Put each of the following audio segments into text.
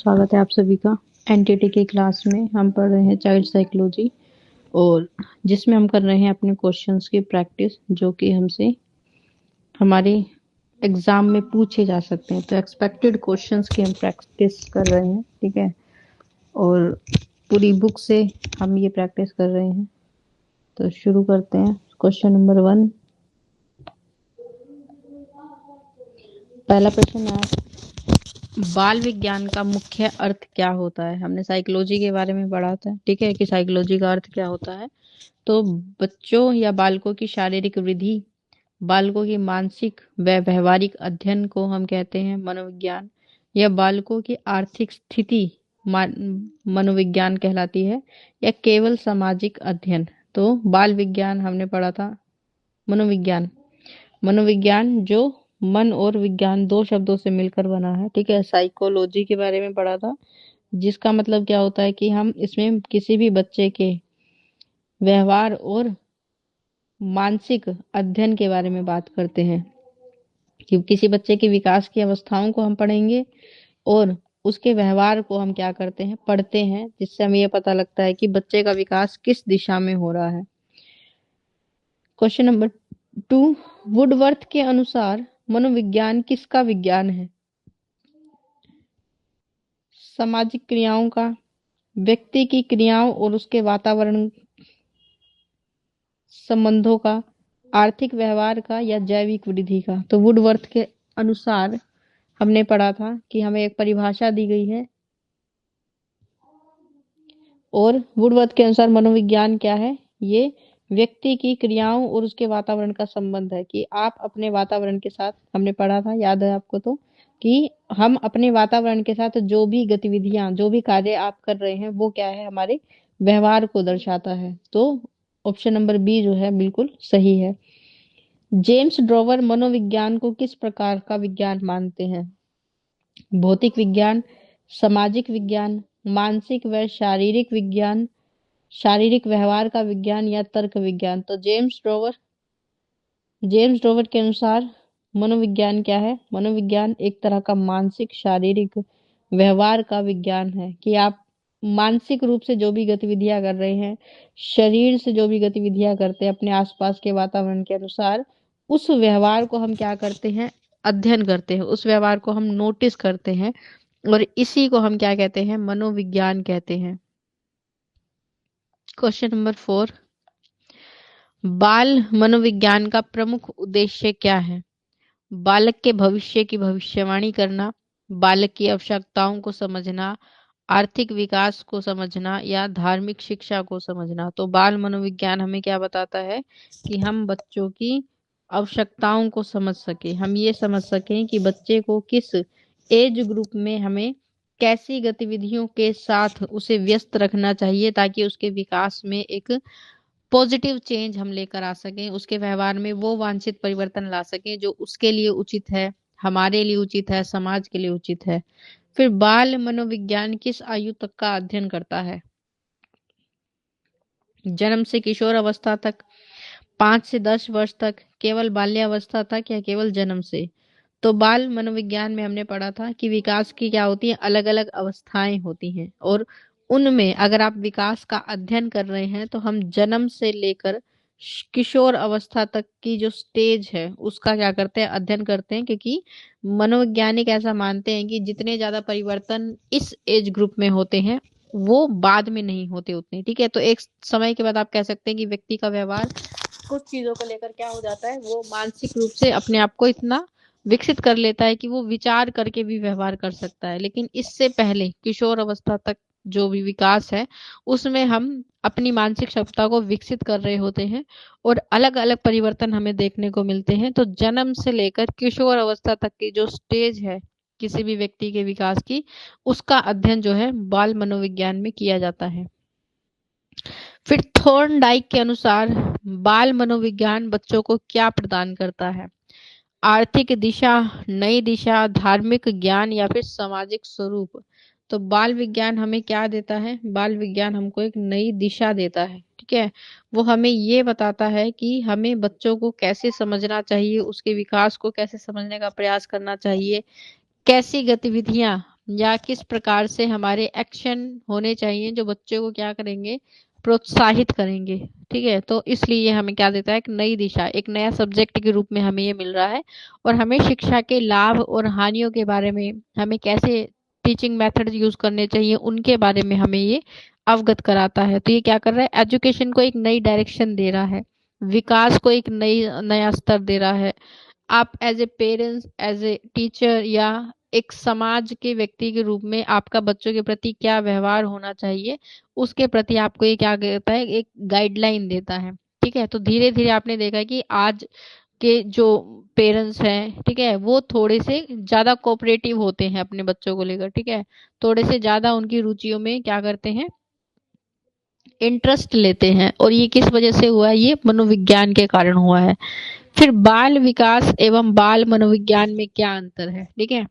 स्वागत है आप सभी का। एनटीटी की क्लास में हम पढ़ रहे हैं चाइल्ड साइकोलॉजी, और जिसमें हम कर रहे हैं अपने क्वेश्चंस की प्रैक्टिस, जो कि हमसे हमारे एग्जाम में पूछे जा सकते हैं। तो एक्सपेक्टेड क्वेश्चंस की हम प्रैक्टिस कर रहे हैं, ठीक है। और पूरी बुक से हम ये प्रैक्टिस कर रहे हैं। तो शुरू करते हैं। क्वेश्चन नंबर 1, पहला प्रश्न है, बाल विज्ञान का मुख्य अर्थ क्या होता है। हमने साइकोलॉजी के बारे में पढ़ा था, ठीक है, कि साइकोलॉजी का अर्थ क्या होता है। तो बच्चों या बालकों की शारीरिक वृद्धि, बालकों की मानसिक व व्यवहारिक अध्ययन को हम कहते हैं मनोविज्ञान, या बालकों की आर्थिक स्थिति मनोविज्ञान कहलाती है, या केवल सामाजिक अध्ययन। तो बाल विज्ञान हमने पढ़ा था मनोविज्ञान। मनोविज्ञान जो मन और विज्ञान दो शब्दों से मिलकर बना है, ठीक है। साइकोलॉजी के बारे में पढ़ा था, जिसका मतलब क्या होता है कि हम इसमें किसी भी बच्चे के व्यवहार और मानसिक अध्ययन के बारे में बात करते हैं, कि किसी बच्चे के विकास की अवस्थाओं को हम पढ़ेंगे और उसके व्यवहार को हम क्या करते हैं, पढ़ते हैं, जिससे हमें यह पता लगता है कि बच्चे का विकास किस दिशा में हो रहा है। क्वेश्चन नंबर 2, वुडवर्थ के अनुसार मनोविज्ञान किसका विज्ञान है। सामाजिक क्रियाओं का, व्यक्ति की क्रियाओं और उसके वातावरण संबंधों का, आर्थिक व्यवहार का, या जैविक वृद्धि का। तो वुडवर्थ के अनुसार हमने पढ़ा था कि हमें एक परिभाषा दी गई है, और वुडवर्थ के अनुसार मनोविज्ञान क्या है, ये व्यक्ति की क्रियाओं और उसके वातावरण का संबंध है। कि आप अपने वातावरण के साथ, हमने पढ़ा था, याद है आपको, तो कि हम अपने वातावरण के साथ जो भी गतिविधियां, जो भी कार्य आप कर रहे हैं, वो क्या है, हमारे व्यवहार को दर्शाता है। तो ऑप्शन नंबर बी जो है बिल्कुल सही है। जेम्स ड्रोवर मनोविज्ञान को किस प्रकार का विज्ञान मानते हैं। भौतिक विज्ञान, सामाजिक विज्ञान, मानसिक व शारीरिक विज्ञान, शारीरिक व्यवहार का विज्ञान, या तर्क विज्ञान। तो जेम्स ड्रोवर के अनुसार मनोविज्ञान क्या है, मनोविज्ञान एक तरह का मानसिक शारीरिक व्यवहार का विज्ञान है। कि आप मानसिक रूप से जो भी गतिविधियां कर रहे हैं, शरीर से जो भी गतिविधियां करते हैं अपने आसपास के वातावरण के अनुसार, उस व्यवहार को हम क्या करते हैं, अध्ययन करते हैं, उस व्यवहार को हम नोटिस करते हैं, और इसी को हम क्या कहते हैं, मनोविज्ञान कहते हैं। क्वेश्चन नंबर 4, बाल मनोविज्ञान का प्रमुख उद्देश्य क्या है। बालक के भविष्य की भविष्यवाणी करना, बालक की आवश्यकताओं को समझना, आर्थिक विकास को समझना, या धार्मिक शिक्षा को समझना। तो बाल मनोविज्ञान हमें क्या बताता है, कि हम बच्चों की आवश्यकताओं को समझ सके, हम ये समझ सकें कि बच्चे को किस एज ग्रुप में हमें कैसी गतिविधियों के साथ उसे व्यस्त रखना चाहिए, ताकि उसके विकास में एक पॉजिटिव चेंज हम लेकर आ सकें, उसके व्यवहार में वो वांछित परिवर्तन ला सकें जो उसके लिए उचित है, हमारे लिए उचित है, समाज के लिए उचित है। फिर बाल मनोविज्ञान किस आयु तक का अध्ययन करता है। जन्म से किशोर अवस्था तक, 5 से 10 वर्ष तक, केवल बाल्यावस्था तक, या केवल जन्म से। तो बाल मनोविज्ञान में हमने पढ़ा था कि विकास की क्या होती है, अलग अलग अवस्थाएं होती हैं, और उनमें अगर आप विकास का अध्ययन कर रहे हैं तो हम जन्म से लेकर किशोर अवस्था तक की जो स्टेज है उसका क्या करते हैं, अध्ययन करते हैं। क्योंकि मनोवैज्ञानिक ऐसा मानते हैं कि जितने ज्यादा परिवर्तन इस एज ग्रुप में होते हैं वो बाद में नहीं होते उतने, ठीक है। तो एक समय के बाद आप कह सकते हैं कि व्यक्ति का व्यवहार कुछ चीजों को लेकर क्या हो जाता है, वो मानसिक रूप से अपने आप को इतना विकसित कर लेता है कि वो विचार करके भी व्यवहार कर सकता है। लेकिन इससे पहले किशोर अवस्था तक जो भी विकास है उसमें हम अपनी मानसिक क्षमता को विकसित कर रहे होते हैं, और अलग अलग परिवर्तन हमें देखने को मिलते हैं। तो जन्म से लेकर किशोर अवस्था तक की जो स्टेज है किसी भी व्यक्ति के विकास की, उसका अध्ययन जो है बाल मनोविज्ञान में किया जाता है। फिर थॉर्नडाइक के अनुसार बाल मनोविज्ञान बच्चों को क्या प्रदान करता है। आर्थिक दिशा, नई दिशा, धार्मिक ज्ञान, या फिर सामाजिक स्वरूप। तो बाल विज्ञान हमें क्या देता है, बाल विज्ञान हमको एक नई दिशा देता है, ठीक है। वो हमें ये बताता है कि हमें बच्चों को कैसे समझना चाहिए, उसके विकास को कैसे समझने का प्रयास करना चाहिए, कैसी गतिविधियां या किस प्रकार से हमारे एक्शन होने चाहिए जो बच्चों को क्या करेंगे, प्रोत्साहित करेंगे। ठीक है, तो इसलिए ये हमें क्या देता है, एक नई दिशा, एक नया सब्जेक्ट के रूप में हमें ये मिल रहा है। और हमें शिक्षा के लाभ और हानियों के बारे में, हमें कैसे टीचिंग मेथड यूज करने चाहिए उनके बारे में हमें ये अवगत कराता है। तो ये क्या कर रहा है, एजुकेशन को एक नई डायरेक्शन दे रहा है, विकास को एक नया स्तर दे रहा है। आप as a parents, as a teacher या एक समाज के व्यक्ति के रूप में आपका बच्चों के प्रति क्या व्यवहार होना चाहिए, उसके प्रति आपको ये क्या देता है, एक गाइडलाइन देता है। ठीक है, तो धीरे धीरे आपने देखा कि आज के जो पेरेंट्स हैं, ठीक है, वो थोड़े से ज्यादा कोऑपरेटिव होते हैं अपने बच्चों को लेकर। ठीक है, थोड़े से ज्यादा उनकी रुचियों में क्या करते हैं, इंटरेस्ट लेते हैं। और ये किस वजह से हुआ है, ये मनोविज्ञान के कारण हुआ है। फिर बाल विकास एवं बाल मनोविज्ञान में क्या अंतर है। ठीक है,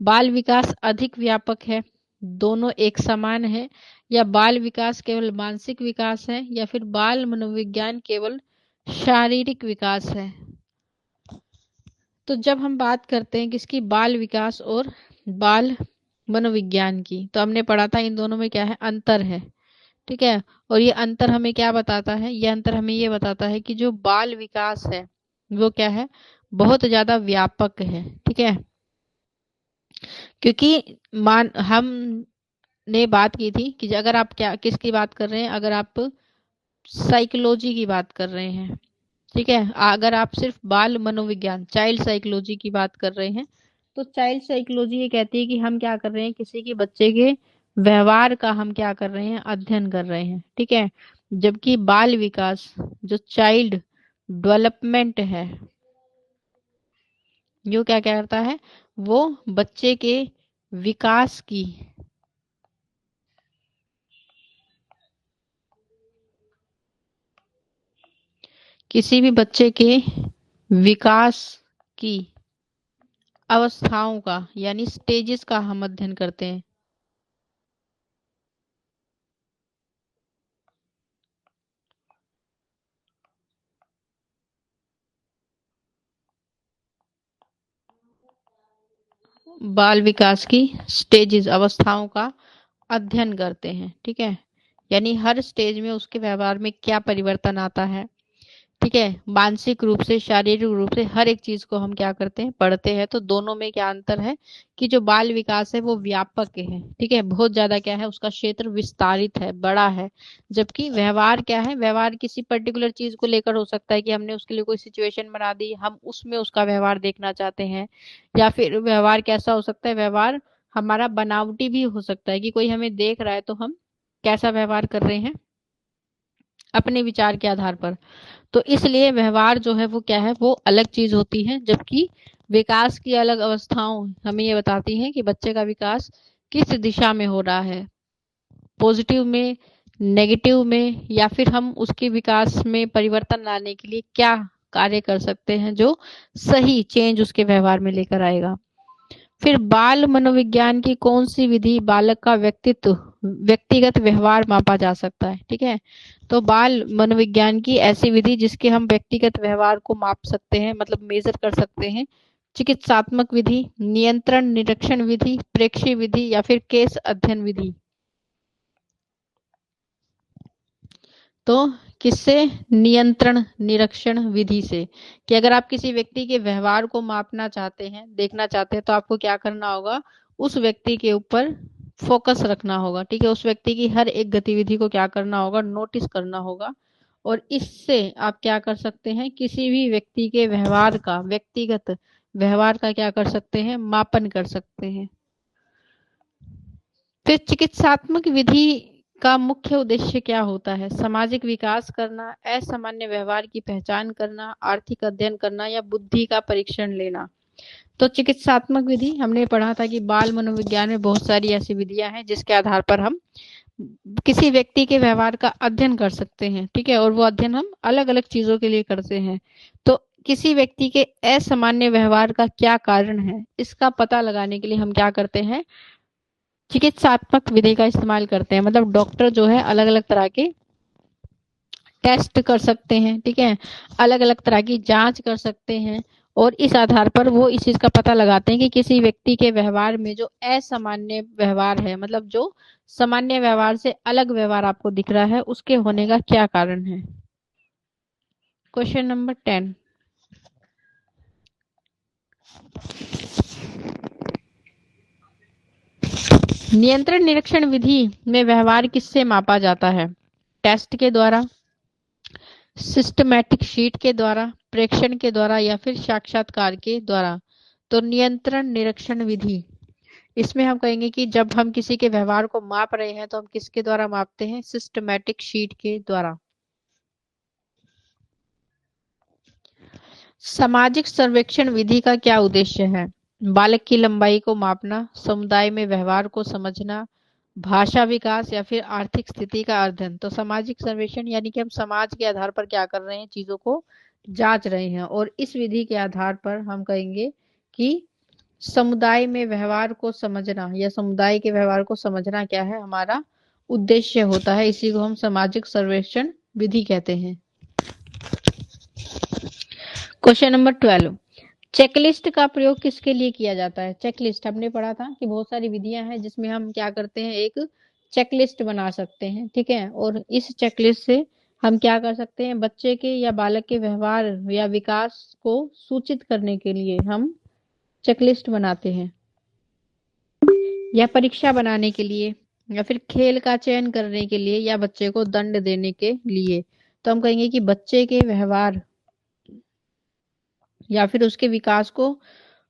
बाल विकास अधिक व्यापक है, दोनों एक समान है, या बाल विकास केवल मानसिक विकास है, या फिर बाल मनोविज्ञान केवल शारीरिक विकास है। तो जब हम बात करते हैं किसकी, बाल विकास और बाल मनोविज्ञान की, तो हमने पढ़ा था इन दोनों में क्या है, अंतर है। ठीक है, और ये अंतर हमें क्या बताता है, ये अंतर हमें ये बताता है कि जो बाल विकास है वो क्या है, बहुत ज्यादा व्यापक है। ठीक है, क्योंकि हमने बात की थी कि अगर आप क्या किसकी बात कर रहे हैं, अगर आप साइकोलॉजी की बात कर रहे हैं, ठीक है, अगर आप सिर्फ बाल मनोविज्ञान, चाइल्ड साइकोलॉजी की बात कर रहे हैं, तो चाइल्ड साइकोलॉजी ये कहती है कि हम क्या कर रहे हैं, किसी के बच्चे के व्यवहार का हम क्या कर रहे हैं, अध्ययन कर रहे हैं। ठीक है, जबकि बाल विकास, जो चाइल्ड डेवलपमेंट है, जो क्या क्या करता है, वो बच्चे के विकास की, किसी भी बच्चे के विकास की अवस्थाओं का, यानी स्टेजेस का हम अध्ययन करते हैं। बाल विकास की स्टेजेस, अवस्थाओं का अध्ययन करते हैं। ठीक है, यानी हर स्टेज में उसके व्यवहार में क्या परिवर्तन आता है। ठीक है, मानसिक रूप से, शारीरिक रूप से, हर एक चीज को हम क्या करते हैं, पढ़ते हैं। तो दोनों में क्या अंतर है कि जो बाल विकास है वो व्यापक है। ठीक है, बहुत ज्यादा क्या है, उसका क्षेत्र विस्तारित है, बड़ा है। जबकि व्यवहार क्या है, व्यवहार किसी पर्टिकुलर चीज को लेकर हो सकता है कि हमने उसके लिए कोई सिचुएशन बना दी, हम उसमें उसका व्यवहार देखना चाहते हैं। या फिर व्यवहार कैसा हो सकता है, व्यवहार हमारा बनावटी भी हो सकता है कि कोई हमें देख रहा है तो हम कैसा व्यवहार कर रहे हैं, अपने विचार के आधार पर। तो इसलिए व्यवहार जो है वो क्या है, वो अलग चीज होती है। जबकि विकास की अलग अवस्थाओं हमें ये बताती हैं कि बच्चे का विकास किस दिशा में हो रहा है, पॉजिटिव में, नेगेटिव में, या फिर हम उसके विकास में परिवर्तन लाने के लिए क्या कार्य कर सकते हैं जो सही चेंज उसके व्यवहार में लेकर आएगा। फिर बाल मनोविज्ञान की कौन सी विधि बालक का व्यक्तिगत व्यवहार मापा जा सकता है। ठीक है, तो बाल मनोविज्ञान की ऐसी विधि जिसके हम व्यक्तिगत व्यवहार को माप सकते हैं, मतलब मेजर कर सकते हैं। चिकित्सात्मक विधि, नियंत्रण निरीक्षण विधि, प्रेक्षी विधि, या फिर केस अध्ययन विधि। तो किससे, नियंत्रण निरीक्षण विधि से, कि अगर आप किसी व्यक्ति के व्यवहार को मापना चाहते हैं, देखना चाहते हैं, तो आपको क्या करना होगा, उस व्यक्ति के ऊपर फोकस रखना होगा। ठीक है, उस व्यक्ति की हर एक गतिविधि को क्या करना होगा, नोटिस करना होगा। और इससे आप क्या कर सकते हैं, किसी भी व्यक्ति के व्यवहार का, व्यक्तिगत व्यवहार का क्या कर सकते हैं, मापन कर सकते हैं। फिर चिकित्सात्मक विधि का मुख्य उद्देश्य क्या होता है, सामाजिक विकास करना, असामान्य व्यवहार की पहचान करना, आर्थिक अध्ययन करना, या बुद्धि का परीक्षण लेना। तो चिकित्सात्मक विधि हमने पढ़ा था कि बाल मनोविज्ञान में बहुत सारी ऐसी विधियां हैं जिसके आधार पर हम किसी व्यक्ति के व्यवहार का अध्ययन कर सकते हैं। ठीक है, और वो अध्ययन हम अलग अलग चीजों के लिए करते हैं। तो किसी व्यक्ति के असामान्य व्यवहार का क्या कारण है, इसका पता लगाने के लिए हम क्या करते हैं, चिकित्सात्मक विधि का इस्तेमाल करते हैं। मतलब डॉक्टर जो है अलग अलग तरह के टेस्ट कर सकते हैं। ठीक है, अलग अलग तरह की जांच कर सकते हैं, और इस आधार पर वो इस चीज का पता लगाते हैं कि किसी व्यक्ति के व्यवहार में जो असामान्य व्यवहार है, मतलब जो सामान्य व्यवहार से अलग व्यवहार आपको दिख रहा है, उसके होने का क्या कारण है। क्वेश्चन नंबर 10, नियंत्रण निरीक्षण विधि में व्यवहार किससे मापा जाता है। टेस्ट के द्वारा, सिस्टमैटिक शीट के द्वारा, प्रेक्षण के द्वारा या फिर साक्षात्कार के द्वारा। तो नियंत्रण निरीक्षण विधि, इसमें हम कहेंगे कि जब हम किसी के व्यवहार को माप रहे हैं तो हम किसके द्वारा मापते हैं, सिस्टमैटिक शीट के द्वारा। सामाजिक सर्वेक्षण विधि का क्या उद्देश्य है। बालक की लंबाई को मापना, समुदाय में व्यवहार को समझना, भाषा विकास या फिर आर्थिक स्थिति का अध्ययन। तो सामाजिक सर्वेक्षण यानी कि हम समाज के आधार पर क्या कर रहे हैं, चीजों को जांच रहे हैं, और इस विधि के आधार पर हम कहेंगे कि समुदाय में व्यवहार को समझना या समुदाय के व्यवहार को समझना क्या है, हमारा उद्देश्य होता है। इसी को हम सामाजिक सर्वेक्षण विधि कहते हैं। क्वेश्चन नंबर 12, चेकलिस्ट का प्रयोग किसके लिए किया जाता है। चेकलिस्ट हमने पढ़ा था कि बहुत सारी विधियां हैं जिसमें हम क्या करते हैं, एक चेकलिस्ट बना सकते हैं, ठीक है। और इस चेकलिस्ट से हम क्या कर सकते हैं, बच्चे के या बालक के व्यवहार या विकास को सूचित करने के लिए हम चेकलिस्ट बनाते हैं, या परीक्षा बनाने के लिए, या फिर खेल का चयन करने के लिए, या बच्चे को दंड देने के लिए। तो हम कहेंगे कि बच्चे के व्यवहार या फिर उसके विकास को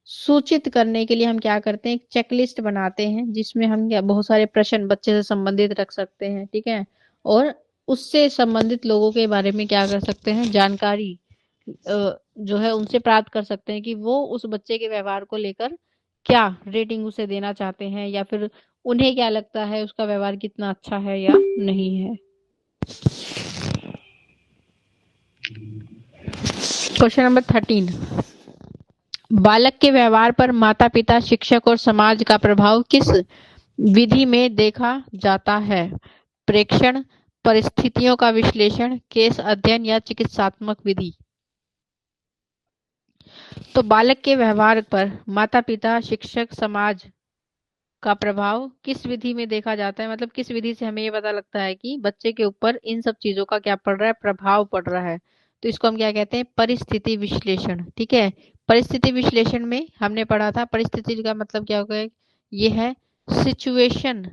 सूचित करने के लिए हम क्या करते हैं, एक चेकलिस्ट बनाते हैं जिसमें हम बहुत सारे प्रश्न बच्चे से संबंधित रख सकते हैं, ठीक है। और उससे संबंधित लोगों के बारे में क्या कर सकते हैं, जानकारी जो है उनसे प्राप्त कर सकते हैं कि वो उस बच्चे के व्यवहार को लेकर क्या रेटिंग उसे देना चाहते हैं, या फिर उन्हें क्या लगता है उसका व्यवहार कितना अच्छा है या नहीं है। क्वेश्चन नंबर 13, बालक के व्यवहार पर माता पिता, शिक्षक और समाज का प्रभाव किस विधि में देखा जाता है। प्रेक्षण, परिस्थितियों का विश्लेषण, केस अध्ययन या चिकित्सात्मक विधि। तो बालक के व्यवहार पर माता पिता, शिक्षक, समाज का प्रभाव किस विधि में देखा जाता है, मतलब किस विधि से हमें ये पता लगता है कि बच्चे के ऊपर इन सब चीजों का क्या पड़ रहा है, प्रभाव पड़ रहा है। तो इसको हम क्या कहते हैं, परिस्थिति विश्लेषण, ठीक है। परिस्थिति विश्लेषण में हमने पढ़ा था, परिस्थिति का मतलब क्या होगा, ये है सिचुएशन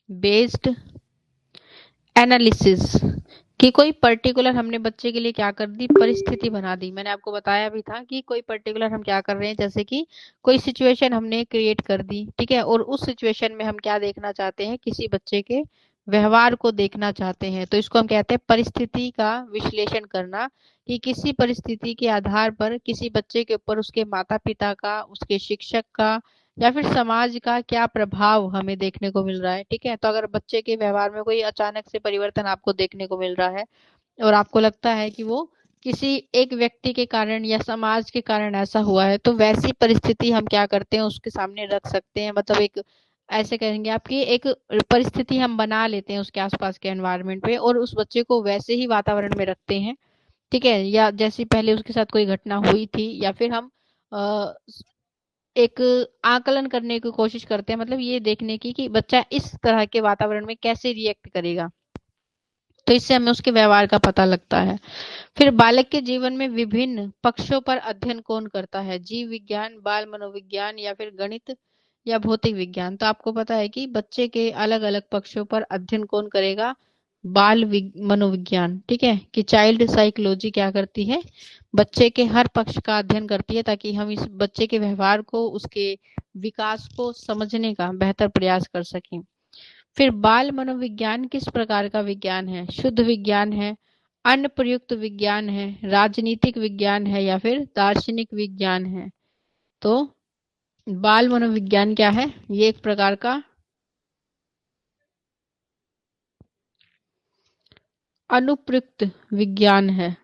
बेस्ड एनालिसिस, कि कोई पर्टिकुलर हमने बच्चे के लिए क्या कर दी, परिस्थिति बना दी। मैंने आपको बताया भी था कि कोई पर्टिकुलर हम क्या कर रहे हैं, जैसे कि कोई सिचुएशन हमने क्रिएट कर दी, ठीक है। और उस सिचुएशन में हम क्या देखना चाहते हैं, किसी बच्चे के व्यवहार को देखना चाहते हैं। तो इसको हम कहते हैं परिस्थिति का विश्लेषण करना, कि किसी परिस्थिति के आधार पर किसी बच्चे के ऊपर उसके माता पिता का, उसके शिक्षक का या फिर समाज का क्या प्रभाव हमें देखने को मिल रहा है, ठीक है। तो अगर बच्चे के व्यवहार में कोई अचानक से परिवर्तन आपको देखने को मिल रहा है और आपको लगता है कि वो किसी एक व्यक्ति के कारण या समाज के कारण ऐसा हुआ है, तो वैसी परिस्थिति हम क्या करते हैं, उसके सामने रख सकते हैं। मतलब एक ऐसे कहेंगे आपकी एक परिस्थिति हम बना लेते हैं उसके आसपास के एनवायरनमेंट पे, और उस बच्चे को वैसे ही वातावरण में रखते हैं, ठीक है। या जैसी पहले उसके साथ कोई घटना हुई थी, या फिर हम एक आकलन करने की कोशिश करते हैं, मतलब ये देखने की कि बच्चा इस तरह के वातावरण में कैसे रिएक्ट करेगा। तो इससे हमें उसके व्यवहार का पता लगता है। फिर बालक के जीवन में विभिन्न पक्षों पर अध्ययन कौन करता है, जीव विज्ञान, बाल मनोविज्ञान या फिर गणित या भौतिक विज्ञान। तो आपको पता है कि बच्चे के अलग अलग पक्षों पर अध्ययन कौन करेगा, बाल मनोविज्ञान, ठीक है। कि चाइल्ड साइकोलॉजी क्या करती है, बच्चे के हर पक्ष का अध्ययन करती है, ताकि हम इस बच्चे के व्यवहार को, उसके विकास को समझने का बेहतर प्रयास कर सकें। फिर बाल मनोविज्ञान किस प्रकार का विज्ञान है, शुद्ध विज्ञान है, अन्य प्रयुक्त विज्ञान है, राजनीतिक विज्ञान है या फिर दार्शनिक विज्ञान है। तो बाल मनोविज्ञान क्या है, ये एक प्रकार का अनुप्रयुक्त विज्ञान है।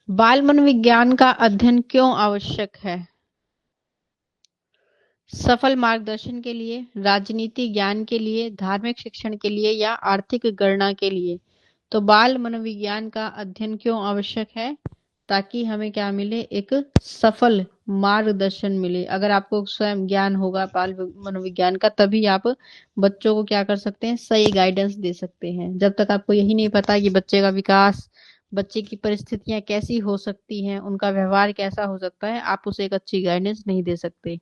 बाल मनोविज्ञान का अध्ययन क्यों आवश्यक है, सफल मार्गदर्शन के लिए, राजनीति ज्ञान के लिए, धार्मिक शिक्षण के लिए या आर्थिक गणना के लिए। तो बाल मनोविज्ञान का अध्ययन क्यों आवश्यक है? ताकि हमें क्या मिले, एक सफल मार्गदर्शन मिले। अगर आपको स्वयं ज्ञान होगा बाल मनोविज्ञान का, तभी आप बच्चों को क्या कर सकते हैं, सही गाइडेंस दे सकते हैं। जब तक आपको यही नहीं पता कि बच्चे का विकास, बच्चे की परिस्थितियां कैसी हो सकती हैं, उनका व्यवहार कैसा हो सकता है, आप उसे एक अच्छी गाइडेंस नहीं दे सकते।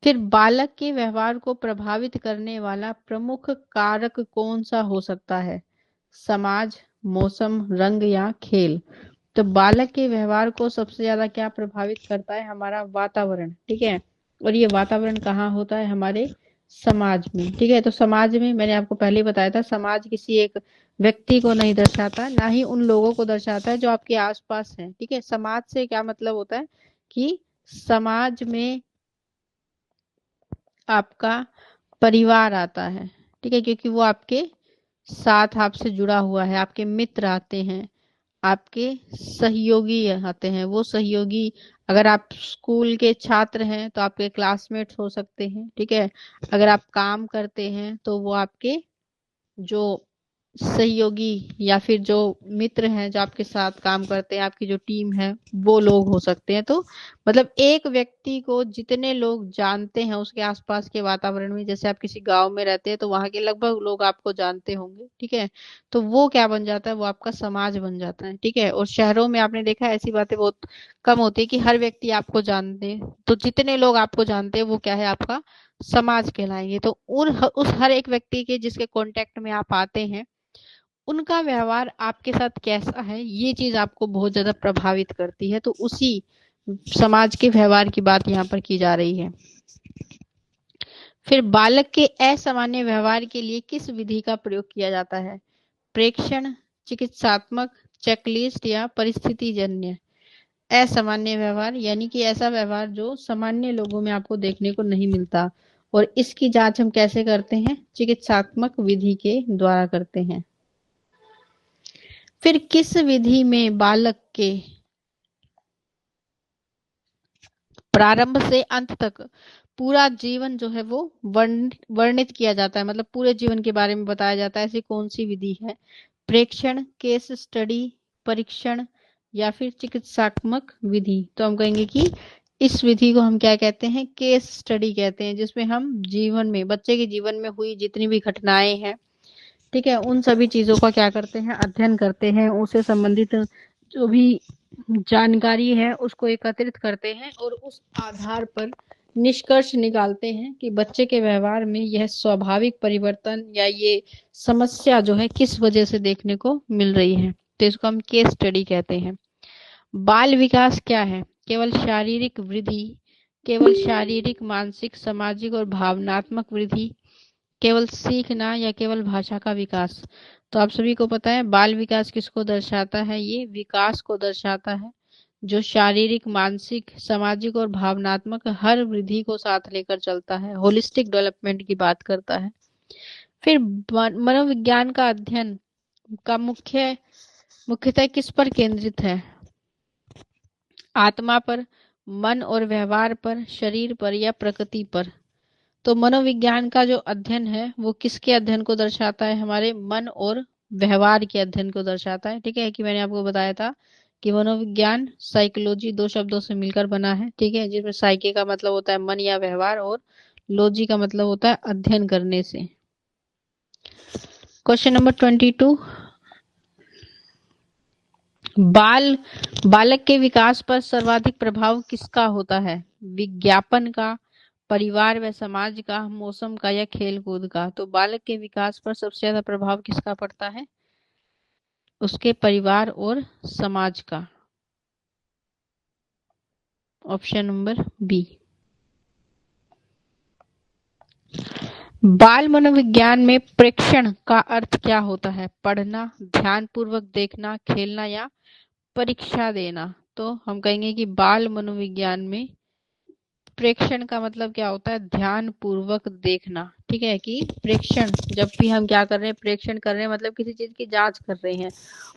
फिर बालक के व्यवहार को प्रभावित करने वाला प्रमुख कारक कौन सा हो सकता है? समाज, मौसम, रंग या खेल? तो बालक के व्यवहार को सबसे ज्यादा क्या प्रभावित करता है? हमारा वातावरण, ठीक है। और ये वातावरण कहाँ होता है? हमारे समाज में, ठीक है। तो समाज में मैंने आपको पहले ही बताया था, समाज किसी एक व्यक्ति को नहीं दर्शाता, ना ही उन लोगों को दर्शाता है जो आपके आसपास हैं, ठीक है। समाज से क्या मतलब होता है कि समाज में आपका परिवार आता है, ठीक है, क्योंकि वो आपके साथ आपसे जुड़ा हुआ है। आपके मित्र आते हैं, आपके सहयोगी आते हैं। वो सहयोगी, अगर आप स्कूल के छात्र हैं तो आपके क्लासमेट्स हो सकते हैं, ठीक है। अगर आप काम करते हैं तो वो आपके जो सहयोगी या फिर जो मित्र हैं, जो आपके साथ काम करते हैं, आपकी जो टीम है, वो लोग हो सकते हैं। तो मतलब एक व्यक्ति को जितने लोग जानते हैं उसके आसपास के वातावरण में, जैसे आप किसी गांव में रहते हैं तो वहां के लगभग लोग आपको जानते होंगे, ठीक है। तो वो क्या बन जाता है, वो आपका समाज बन जाता है, ठीक है। और शहरों में आपने देखा है ऐसी बातें बहुत कम होती है कि हर व्यक्ति आपको जानते हैं। तो जितने लोग आपको जानते हैं वो क्या है, आपका समाज कहलाएंगे। तो उस हर एक व्यक्ति के जिसके कांटेक्ट में आप आते हैं, उनका व्यवहार आपके साथ कैसा है, ये चीज आपको बहुत ज्यादा प्रभावित करती है। तो उसी समाज के व्यवहार की बात यहाँ पर की जा रही है। फिर बालक के असामान्य व्यवहार के लिए किस विधि का प्रयोग किया जाता है? प्रेक्षण, चिकित्सात्मक, चेकलिस्ट या परिस्थिति जन्य? असामान्य व्यवहार यानी कि ऐसा व्यवहार जो सामान्य लोगों में आपको देखने को नहीं मिलता। और इसकी जांच हम कैसे करते हैं? चिकित्सात्मक विधि के द्वारा करते हैं। फिर किस विधि में बालक के प्रारंभ से अंत तक पूरा जीवन जो है वो वर्णित किया जाता है, मतलब पूरे जीवन के बारे में बताया जाता है? ऐसी कौन सी विधि है? प्रेक्षण, केस स्टडी, परीक्षण या फिर चिकित्सात्मक विधि? तो हम कहेंगे कि इस विधि को हम क्या कहते हैं? केस स्टडी कहते हैं, जिसमें हम जीवन में, बच्चे के जीवन में हुई जितनी भी घटनाएं हैं, ठीक है, उन सभी चीजों का क्या करते हैं? अध्ययन करते हैं। उससे संबंधित जो भी जानकारी है उसको एकत्रित करते हैं और उस आधार पर निष्कर्ष निकालते हैं कि बच्चे के व्यवहार में यह स्वाभाविक परिवर्तन या ये समस्या जो है किस वजह से देखने को मिल रही है। तो इसको हम केस स्टडी कहते हैं। बाल विकास क्या है? केवल शारीरिक वृद्धि, केवल शारीरिक, मानसिक, सामाजिक और भावनात्मक वृद्धि, केवल सीखना या केवल भाषा का विकास? तो आप सभी को पता है बाल विकास किसको दर्शाता है? ये विकास को दर्शाता है, जो शारीरिक, मानसिक, सामाजिक और भावनात्मक हर वृद्धि को साथ लेकर चलता है, होलिस्टिक डेवलपमेंट की बात करता है। फिर मनोविज्ञान का अध्ययन का मुख्यतः किस पर केंद्रित है? आत्मा पर, मन और व्यवहार पर, शरीर पर या प्रकृति पर? तो मनोविज्ञान का जो अध्ययन है वो किसके अध्ययन को दर्शाता है? हमारे मन और व्यवहार के अध्ययन को दर्शाता है, ठीक है। कि मैंने आपको बताया था कि मनोविज्ञान साइकोलॉजी दो शब्दों से मिलकर बना है, ठीक है, जिसमें साइके का मतलब होता है मन या व्यवहार, और लॉजी का मतलब होता है अध्ययन करने से। क्वेश्चन नंबर 22, बालक के विकास पर सर्वाधिक प्रभाव किसका होता है? विज्ञापन का, परिवार व समाज का, मौसम का या खेल कूद का? तो बालक के विकास पर सबसे ज्यादा प्रभाव किसका पड़ता है? उसके परिवार और समाज का। Option number B. बाल मनोविज्ञान में प्रेक्षण का अर्थ क्या होता है? पढ़ना, ध्यान पूर्वक देखना, खेलना या परीक्षा देना? तो हम कहेंगे कि बाल मनोविज्ञान में प्रेक्षण का मतलब क्या होता है? ध्यान पूर्वक देखना, ठीक है। कि प्रेक्षण, जब भी हम क्या कर रहे हैं, प्रेक्षण कर रहे हैं मतलब किसी चीज की जांच कर रहे हैं।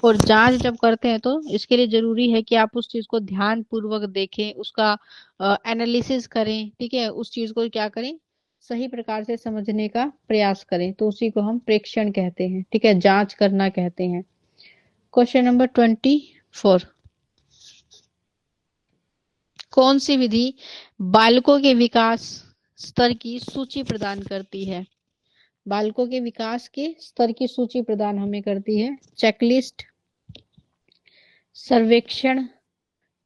और जांच जब करते हैं तो इसके लिए जरूरी है कि आप उस चीज को ध्यान पूर्वक देखें, उसका एनालिसिस करें, ठीक है, उस चीज को क्या करें, सही प्रकार से समझने का प्रयास करें। तो उसी को हम प्रेक्षण कहते हैं, ठीक है, जांच करना कहते हैं। क्वेश्चन नंबर 24, कौन सी विधि बालकों के विकास स्तर की सूची प्रदान करती है? बालकों के विकास के स्तर की सूची प्रदान हमें करती है चेकलिस्ट, सर्वेक्षण,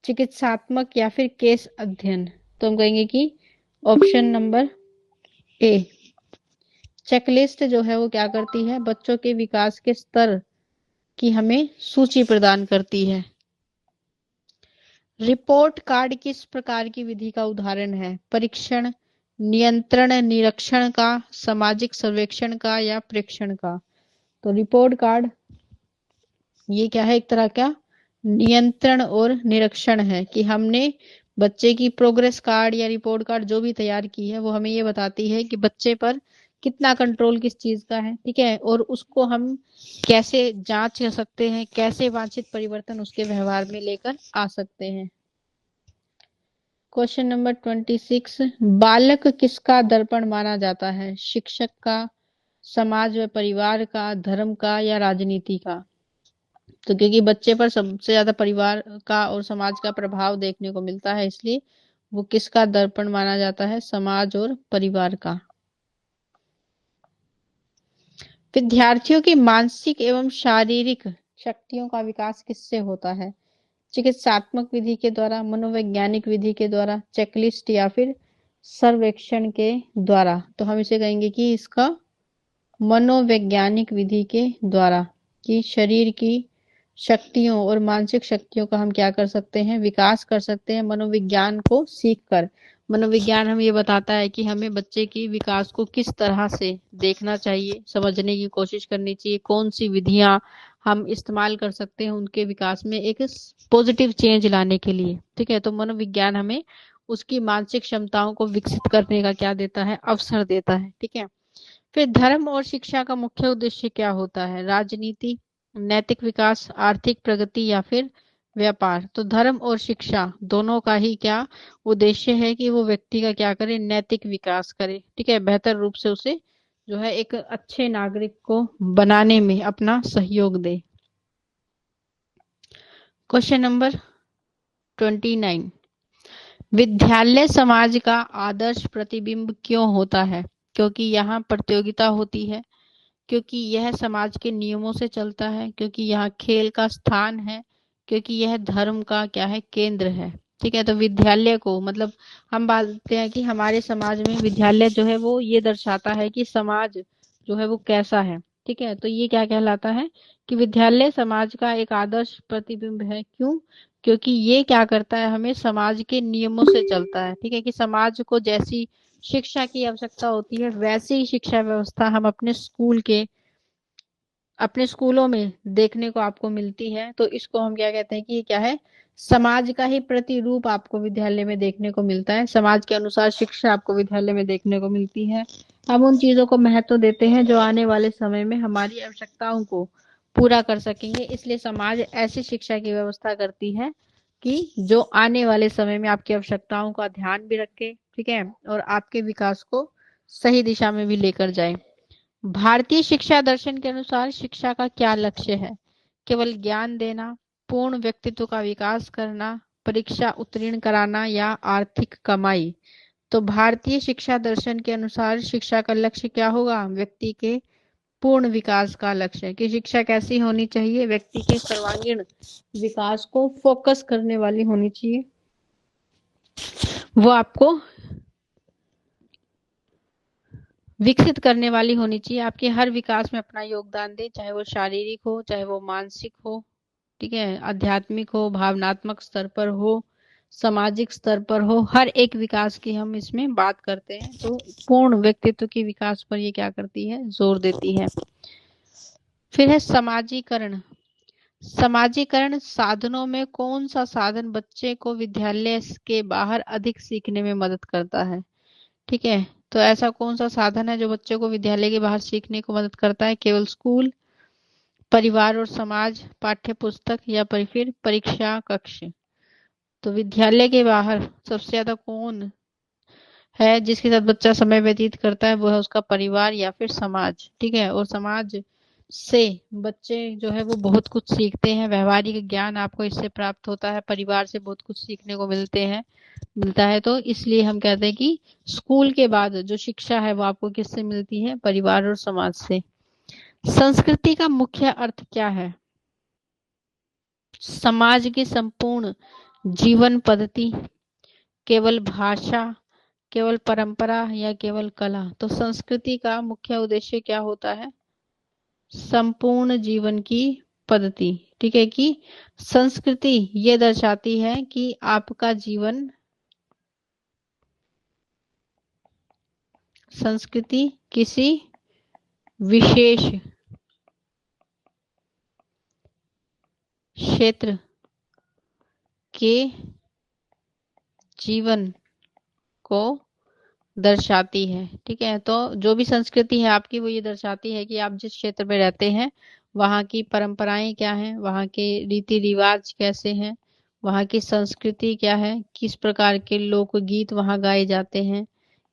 चिकित्सात्मक या फिर केस अध्ययन। तो हम कहेंगे कि ऑप्शन नंबर ए, चेकलिस्ट जो है वो क्या करती है, बच्चों के विकास के स्तर की हमें सूची प्रदान करती है। रिपोर्ट कार्ड किस प्रकार की विधि का उदाहरण है? परीक्षण, नियंत्रण, निरीक्षण का, सामाजिक सर्वेक्षण का या प्रेक्षण का? तो रिपोर्ट कार्ड ये क्या है, एक तरह का नियंत्रण और निरीक्षण है कि हमने बच्चे की प्रोग्रेस कार्ड या रिपोर्ट कार्ड जो भी तैयार की है वो हमें ये बताती है कि बच्चे पर कितना कंट्रोल किस चीज का है, ठीक है, और उसको हम कैसे जांच कर सकते हैं, कैसे वांछित परिवर्तन उसके व्यवहार में लेकर आ सकते हैं। क्वेश्चन नंबर 26, बालक किसका दर्पण माना जाता है? शिक्षक का, समाज व परिवार का, धर्म का या राजनीति का? तो क्योंकि बच्चे पर सबसे ज्यादा परिवार का और समाज का प्रभाव देखने को मिलता है, इसलिए वो किसका दर्पण माना जाता है? समाज और परिवार का। विद्यार्थियों की मानसिक एवं शारीरिक शक्तियों का विकास किससे होता है? चिकित्सात्मक विधि के द्वारा, मनोवैज्ञानिक विधि के द्वारा, चेकलिस्ट या फिर सर्वेक्षण के द्वारा? तो हम इसे कहेंगे कि इसका मनोवैज्ञानिक विधि के द्वारा, कि शरीर की शक्तियों और मानसिक शक्तियों का हम क्या कर सकते हैं, विकास कर सकते हैं मनोविज्ञान को सीखकर। मनोविज्ञान हमें ये बताता है कि हमें बच्चे की विकास को किस तरह से देखना चाहिए, समझने की कोशिश करनी चाहिए, कौन सी विधियां हम इस्तेमाल कर सकते हैं उनके विकास में एक पॉजिटिव चेंज लाने के लिए, ठीक है। तो मनोविज्ञान हमें उसकी मानसिक क्षमताओं को विकसित करने का क्या देता है, अवसर देता है, ठीक है। फिर धर्म और शिक्षा का मुख्य उद्देश्य क्या होता है? राजनीति, नैतिक विकास, आर्थिक प्रगति या फिर व्यापार? तो धर्म और शिक्षा दोनों का ही क्या उद्देश्य है कि वो व्यक्ति का क्या करे, नैतिक विकास करे, ठीक है, बेहतर रूप से उसे जो है एक अच्छे नागरिक को बनाने में अपना सहयोग दे। क्वेश्चन नंबर 29, विद्यालय समाज का आदर्श प्रतिबिंब क्यों होता है? क्योंकि यहाँ प्रतियोगिता होती है, क्योंकि यह समाज के नियमों से चलता है, क्योंकि यहाँ खेल का स्थान है, क्योंकि यह धर्म का क्या है, केंद्र है, ठीक है। तो विद्यालय को मतलब हम बोलते हैं कि हमारे समाज में विद्यालय जो है वो ये दर्शाता है कि समाज जो है वो कैसा है, ठीक है। तो ये क्या कहलाता है कि विद्यालय समाज का एक आदर्श प्रतिबिंब है। क्यों? क्योंकि ये क्या करता है, हमें समाज के नियमों से चलता है, ठीक है, कि समाज को जैसी शिक्षा की आवश्यकता होती है वैसी ही शिक्षा व्यवस्था हम अपने स्कूलों में देखने को आपको मिलती है। तो इसको हम क्या कहते हैं कि ये क्या है, समाज का ही प्रतिरूप आपको विद्यालय में देखने को मिलता है, समाज के अनुसार शिक्षा आपको विद्यालय में देखने को मिलती है। हम उन चीजों को महत्व देते हैं जो आने वाले समय में हमारी आवश्यकताओं को पूरा कर सकेंगे, इसलिए समाज ऐसी शिक्षा की व्यवस्था करती है कि जो आने वाले समय में आपकी आवश्यकताओं का ध्यान भी रखे, ठीक है, और आपके विकास को सही दिशा में भी लेकर जाए। भारतीय शिक्षा दर्शन के अनुसार शिक्षा का क्या लक्ष्य है? केवल ज्ञान देना, पूर्ण व्यक्तित्व का विकास करना, परीक्षा उत्तीर्ण कराना या आर्थिक कमाई? तो भारतीय शिक्षा दर्शन के अनुसार शिक्षा का लक्ष्य क्या होगा? व्यक्ति के पूर्ण विकास का लक्ष्य है कि शिक्षा कैसी होनी चाहिए, व्यक्ति के सर्वांगीण विकास को फोकस करने वाली होनी चाहिए, वो आपको विकसित करने वाली होनी चाहिए, आपके हर विकास में अपना योगदान दे, चाहे वो शारीरिक हो, चाहे वो मानसिक हो, ठीक है, आध्यात्मिक हो, भावनात्मक स्तर पर हो, सामाजिक स्तर पर हो, हर एक विकास की हम इसमें बात करते हैं। तो पूर्ण व्यक्तित्व के विकास पर ये क्या करती है, जोर देती है। फिर है समाजीकरण। समाजीकरण साधनों में कौन सा साधन बच्चे को विद्यालय के बाहर अधिक सीखने में मदद करता है? ठीक है, तो ऐसा कौन सा साधन है जो बच्चे को विद्यालय के बाहर सीखने को मदद करता है? केवल स्कूल, परिवार और समाज, पाठ्य पुस्तक या फिर परीक्षा कक्ष? तो विद्यालय के बाहर सबसे ज्यादा कौन है जिसके साथ बच्चा समय व्यतीत करता है? वो है उसका परिवार या फिर समाज, ठीक है। और समाज से बच्चे जो है वो बहुत कुछ सीखते हैं, व्यवहारिक ज्ञान आपको इससे प्राप्त होता है, परिवार से बहुत कुछ सीखने को मिलता है। तो इसलिए हम कहते हैं कि स्कूल के बाद जो शिक्षा है वो आपको किससे मिलती है, परिवार और समाज से। संस्कृति का मुख्य अर्थ क्या है? समाज की संपूर्ण जीवन पद्धति, केवल भाषा, केवल परंपरा या केवल कला। तो संस्कृति का मुख्य उद्देश्य क्या होता है? संपूर्ण जीवन की पद्धति। ठीक है, कि संस्कृति ये दर्शाती है कि आपका जीवन, संस्कृति किसी विशेष क्षेत्र के जीवन को दर्शाती है। ठीक है, तो जो भी संस्कृति है आपकी वो ये दर्शाती है कि आप जिस क्षेत्र में रहते हैं वहाँ की परंपराएं क्या हैं, वहाँ के रीति रिवाज कैसे हैं, वहाँ की संस्कृति क्या है, किस प्रकार के लोकगीत वहाँ गाए जाते हैं,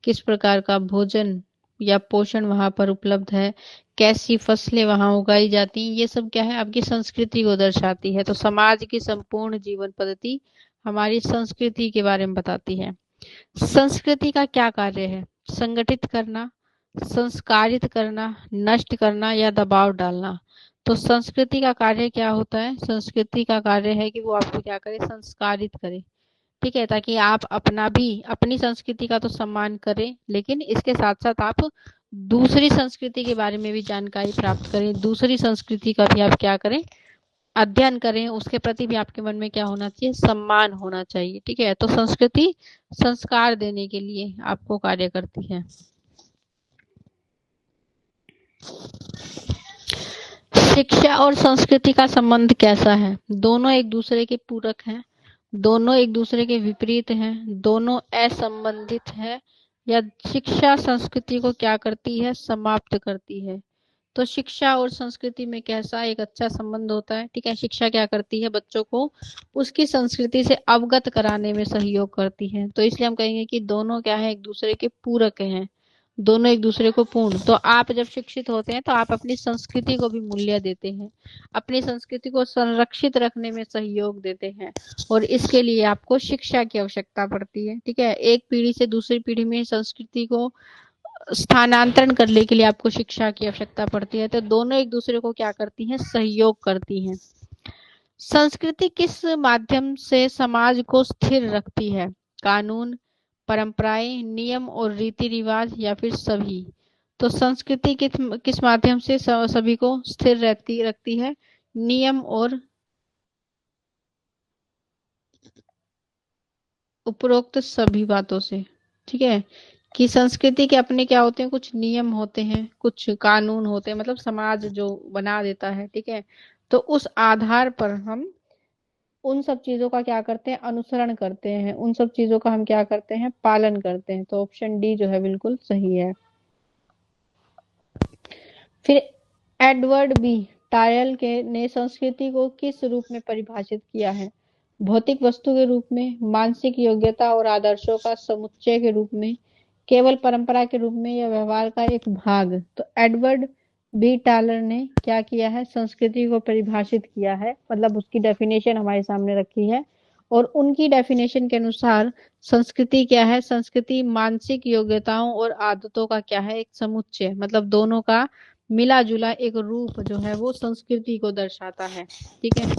किस प्रकार का भोजन या पोषण वहाँ पर उपलब्ध है, कैसी फसलें वहाँ उगाई जाती हैं, ये सब क्या है, आपकी संस्कृति को दर्शाती है। तो समाज की संपूर्ण जीवन पद्धति हमारी संस्कृति के बारे में बताती है। संस्कृति का क्या कार्य है? संगठित करना, संस्कारित करना, नष्ट करना या दबाव डालना। तो संस्कृति का कार्य क्या होता है? संस्कृति का कार्य है कि वो आपको क्या करे, संस्कारित करे। ठीक है, ताकि आप अपना भी, अपनी संस्कृति का तो सम्मान करें, लेकिन इसके साथ साथ आप दूसरी संस्कृति के बारे में भी जानकारी प्राप्त करें, दूसरी संस्कृति का भी आप क्या करें, अध्ययन करें, उसके प्रति भी आपके मन में क्या होना चाहिए, सम्मान होना चाहिए। ठीक है, तो संस्कृति संस्कार देने के लिए आपको कार्य करती है। शिक्षा और संस्कृति का संबंध कैसा है? दोनों एक दूसरे के पूरक हैं, दोनों एक दूसरे के विपरीत हैं, दोनों असंबंधित है, या शिक्षा संस्कृति को क्या करती है, समाप्त करती है। तो शिक्षा और संस्कृति में कैसा एक अच्छा संबंध होता है। ठीक है, शिक्षा क्या करती है, बच्चों को उसकी संस्कृति से अवगत कराने में सहयोग करती है। तो इसलिए हम कहेंगे कि दोनों क्या है, एक दूसरे के पूरक हैं, दोनों एक दूसरे को पूर्ण। तो आप जब शिक्षित होते हैं तो आप अपनी संस्कृति को भी मूल्य देते हैं, अपनी संस्कृति को संरक्षित रखने में सहयोग देते हैं, और इसके लिए आपको शिक्षा की आवश्यकता पड़ती है। ठीक है, एक पीढ़ी से दूसरी पीढ़ी में संस्कृति को स्थानांतरण करने के लिए आपको शिक्षा की आवश्यकता पड़ती है। तो दोनों एक दूसरे को क्या करती हैं, सहयोग करती हैं। संस्कृति किस माध्यम से समाज को स्थिर रखती है? कानून, परंपराएं, नियम और रीति रिवाज, या फिर सभी? तो संस्कृति किस माध्यम से सभी को स्थिर रखती है? नियम और उपरोक्त सभी बातों से। ठीक है, कि संस्कृति के अपने क्या होते हैं, कुछ नियम होते हैं, कुछ कानून होते हैं, मतलब समाज जो बना देता है। ठीक है, तो उस आधार पर हम उन सब चीजों का क्या करते हैं, अनुसरण करते हैं, उन सब चीजों का हम क्या करते हैं, पालन करते हैं। तो ऑप्शन डी जो है बिल्कुल सही है। फिर एडवर्ड बी टायल के ने संस्कृति को किस रूप में परिभाषित किया है? भौतिक वस्तु के रूप में, मानसिक योग्यता और आदर्शों का समुच्चय के रूप में, केवल परंपरा के रूप में, या व्यवहार का एक भाग? तो एडवर्ड बी टालर ने क्या किया है, संस्कृति को परिभाषित किया है, मतलब उसकी डेफिनेशन हमारे सामने रखी है, और उनकी डेफिनेशन के अनुसार संस्कृति क्या है, संस्कृति मानसिक योग्यताओं और आदतों का क्या है, एक समुच्चय, मतलब दोनों का मिला जुला एक रूप जो है वो संस्कृति को दर्शाता है। ठीक है,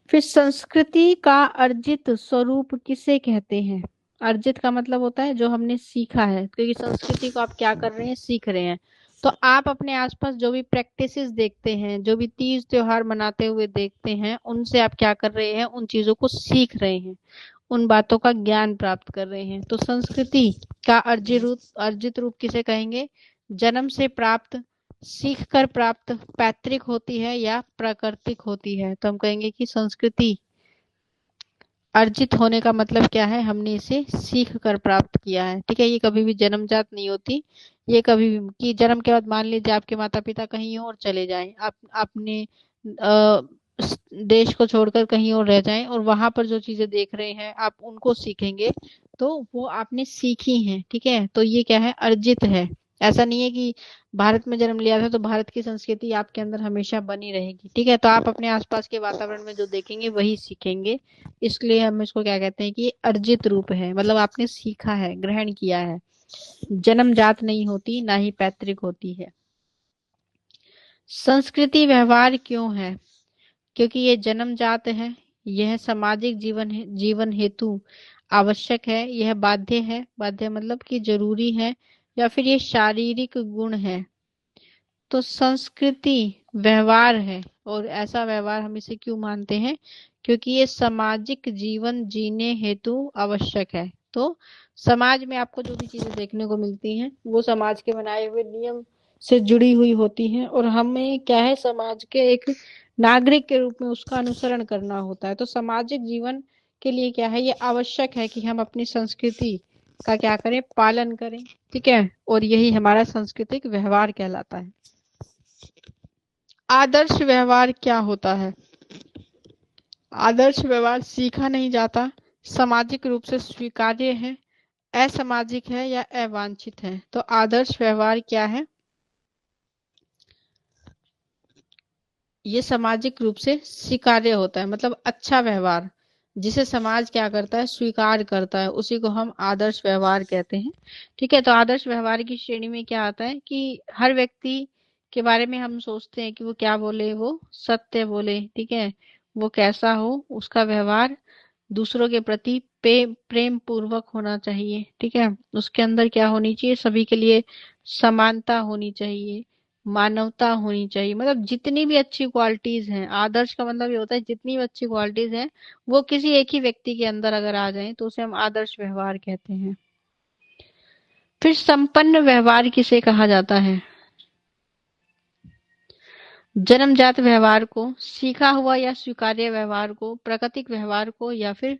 फिर संस्कृति का अर्जित स्वरूप किसे कहते हैं? अर्जित का मतलब होता है जो हमने सीखा है, क्योंकि संस्कृति को आप क्या कर रहे हैं, सीख रहे हैं। तो आप अपने आसपास जो भी प्रैक्टिसेस देखते हैं, जो भी तीज त्योहार मनाते हुए देखते हैं, उनसे आप क्या कर रहे हैं, उन चीजों को सीख रहे हैं, उन बातों का ज्ञान प्राप्त कर रहे हैं। तो संस्कृति का अर्जित रूप किसे कहेंगे? जन्म से प्राप्त, सीख कर प्राप्त, पैतृक होती है या प्राकृतिक होती है? तो हम कहेंगे कि संस्कृति अर्जित होने का मतलब क्या है, हमने इसे सीख कर प्राप्त किया है। ठीक है, ये कभी भी जन्मजात नहीं होती। ये कभी भी कि जन्म के बाद मान लीजिए आपके माता पिता कहीं और चले जाएं, आप अपने देश को छोड़कर कहीं और रह जाएं, और वहां पर जो चीजें देख रहे हैं आप उनको सीखेंगे, तो वो आपने सीखी हैं। ठीक है, तो ये क्या है, अर्जित है। ऐसा नहीं है कि भारत में जन्म लिया था तो भारत की संस्कृति आपके अंदर हमेशा बनी रहेगी। ठीक है, तो आप अपने आसपास के वातावरण में जो देखेंगे वही सीखेंगे। इसलिए हम इसको क्या कहते हैं कि ये अर्जित रूप है, मतलब आपने सीखा है, ग्रहण किया है। जन्मजात नहीं होती, ना ही पैतृक होती है। संस्कृति व्यवहार क्यों है? क्योंकि ये जन्मजात है, यह सामाजिक जीवन हेतु आवश्यक है, यह बाध्य है, बाध्य मतलब कि जरूरी है, या फिर ये शारीरिक गुण है। तो संस्कृति व्यवहार है, और ऐसा व्यवहार हम इसे क्यों मानते हैं? क्योंकि ये सामाजिक जीवन जीने हेतु आवश्यक है। तो समाज में आपको जो भी चीजें देखने को मिलती हैं वो समाज के बनाए हुए नियम से जुड़ी हुई होती हैं, और हमें क्या है, समाज के एक नागरिक के रूप में उसका अनुसरण करना होता है। तो सामाजिक जीवन के लिए क्या है, ये आवश्यक है कि हम अपनी संस्कृति का क्या करें, पालन करें। ठीक है, और यही हमारा सांस्कृतिक व्यवहार कहलाता है। आदर्श व्यवहार क्या होता है? आदर्श व्यवहार सीखा नहीं जाता, सामाजिक रूप से स्वीकार्य है, असामाजिक है या अवांछित है। तो आदर्श व्यवहार क्या है? ये सामाजिक रूप से स्वीकार्य होता है, मतलब अच्छा व्यवहार जिसे समाज क्या करता है, स्वीकार करता है, उसी को हम आदर्श व्यवहार कहते हैं। ठीक है, तो आदर्श व्यवहार की श्रेणी में क्या आता है कि हर व्यक्ति के बारे में हम सोचते हैं कि वो क्या बोले, वो सत्य बोले। ठीक है, वो कैसा हो, उसका व्यवहार दूसरों के प्रति प्रेम पूर्वक होना चाहिए। ठीक है, उसके अंदर क्या होनी चाहिए, सभी के लिए समानता होनी चाहिए, मानवता होनी चाहिए। मतलब जितनी भी अच्छी क्वालिटीज हैं, आदर्श का मतलब ये होता है जितनी भी अच्छी क्वालिटीज हैं वो किसी एक ही व्यक्ति के अंदर अगर आ जाएं तो उसे हम आदर्श व्यवहार कहते हैं। फिर संपन्न व्यवहार किसे कहा जाता है? जन्मजात व्यवहार को, सीखा हुआ या स्वीकार्य व्यवहार को, प्राकृतिक व्यवहार को, या फिर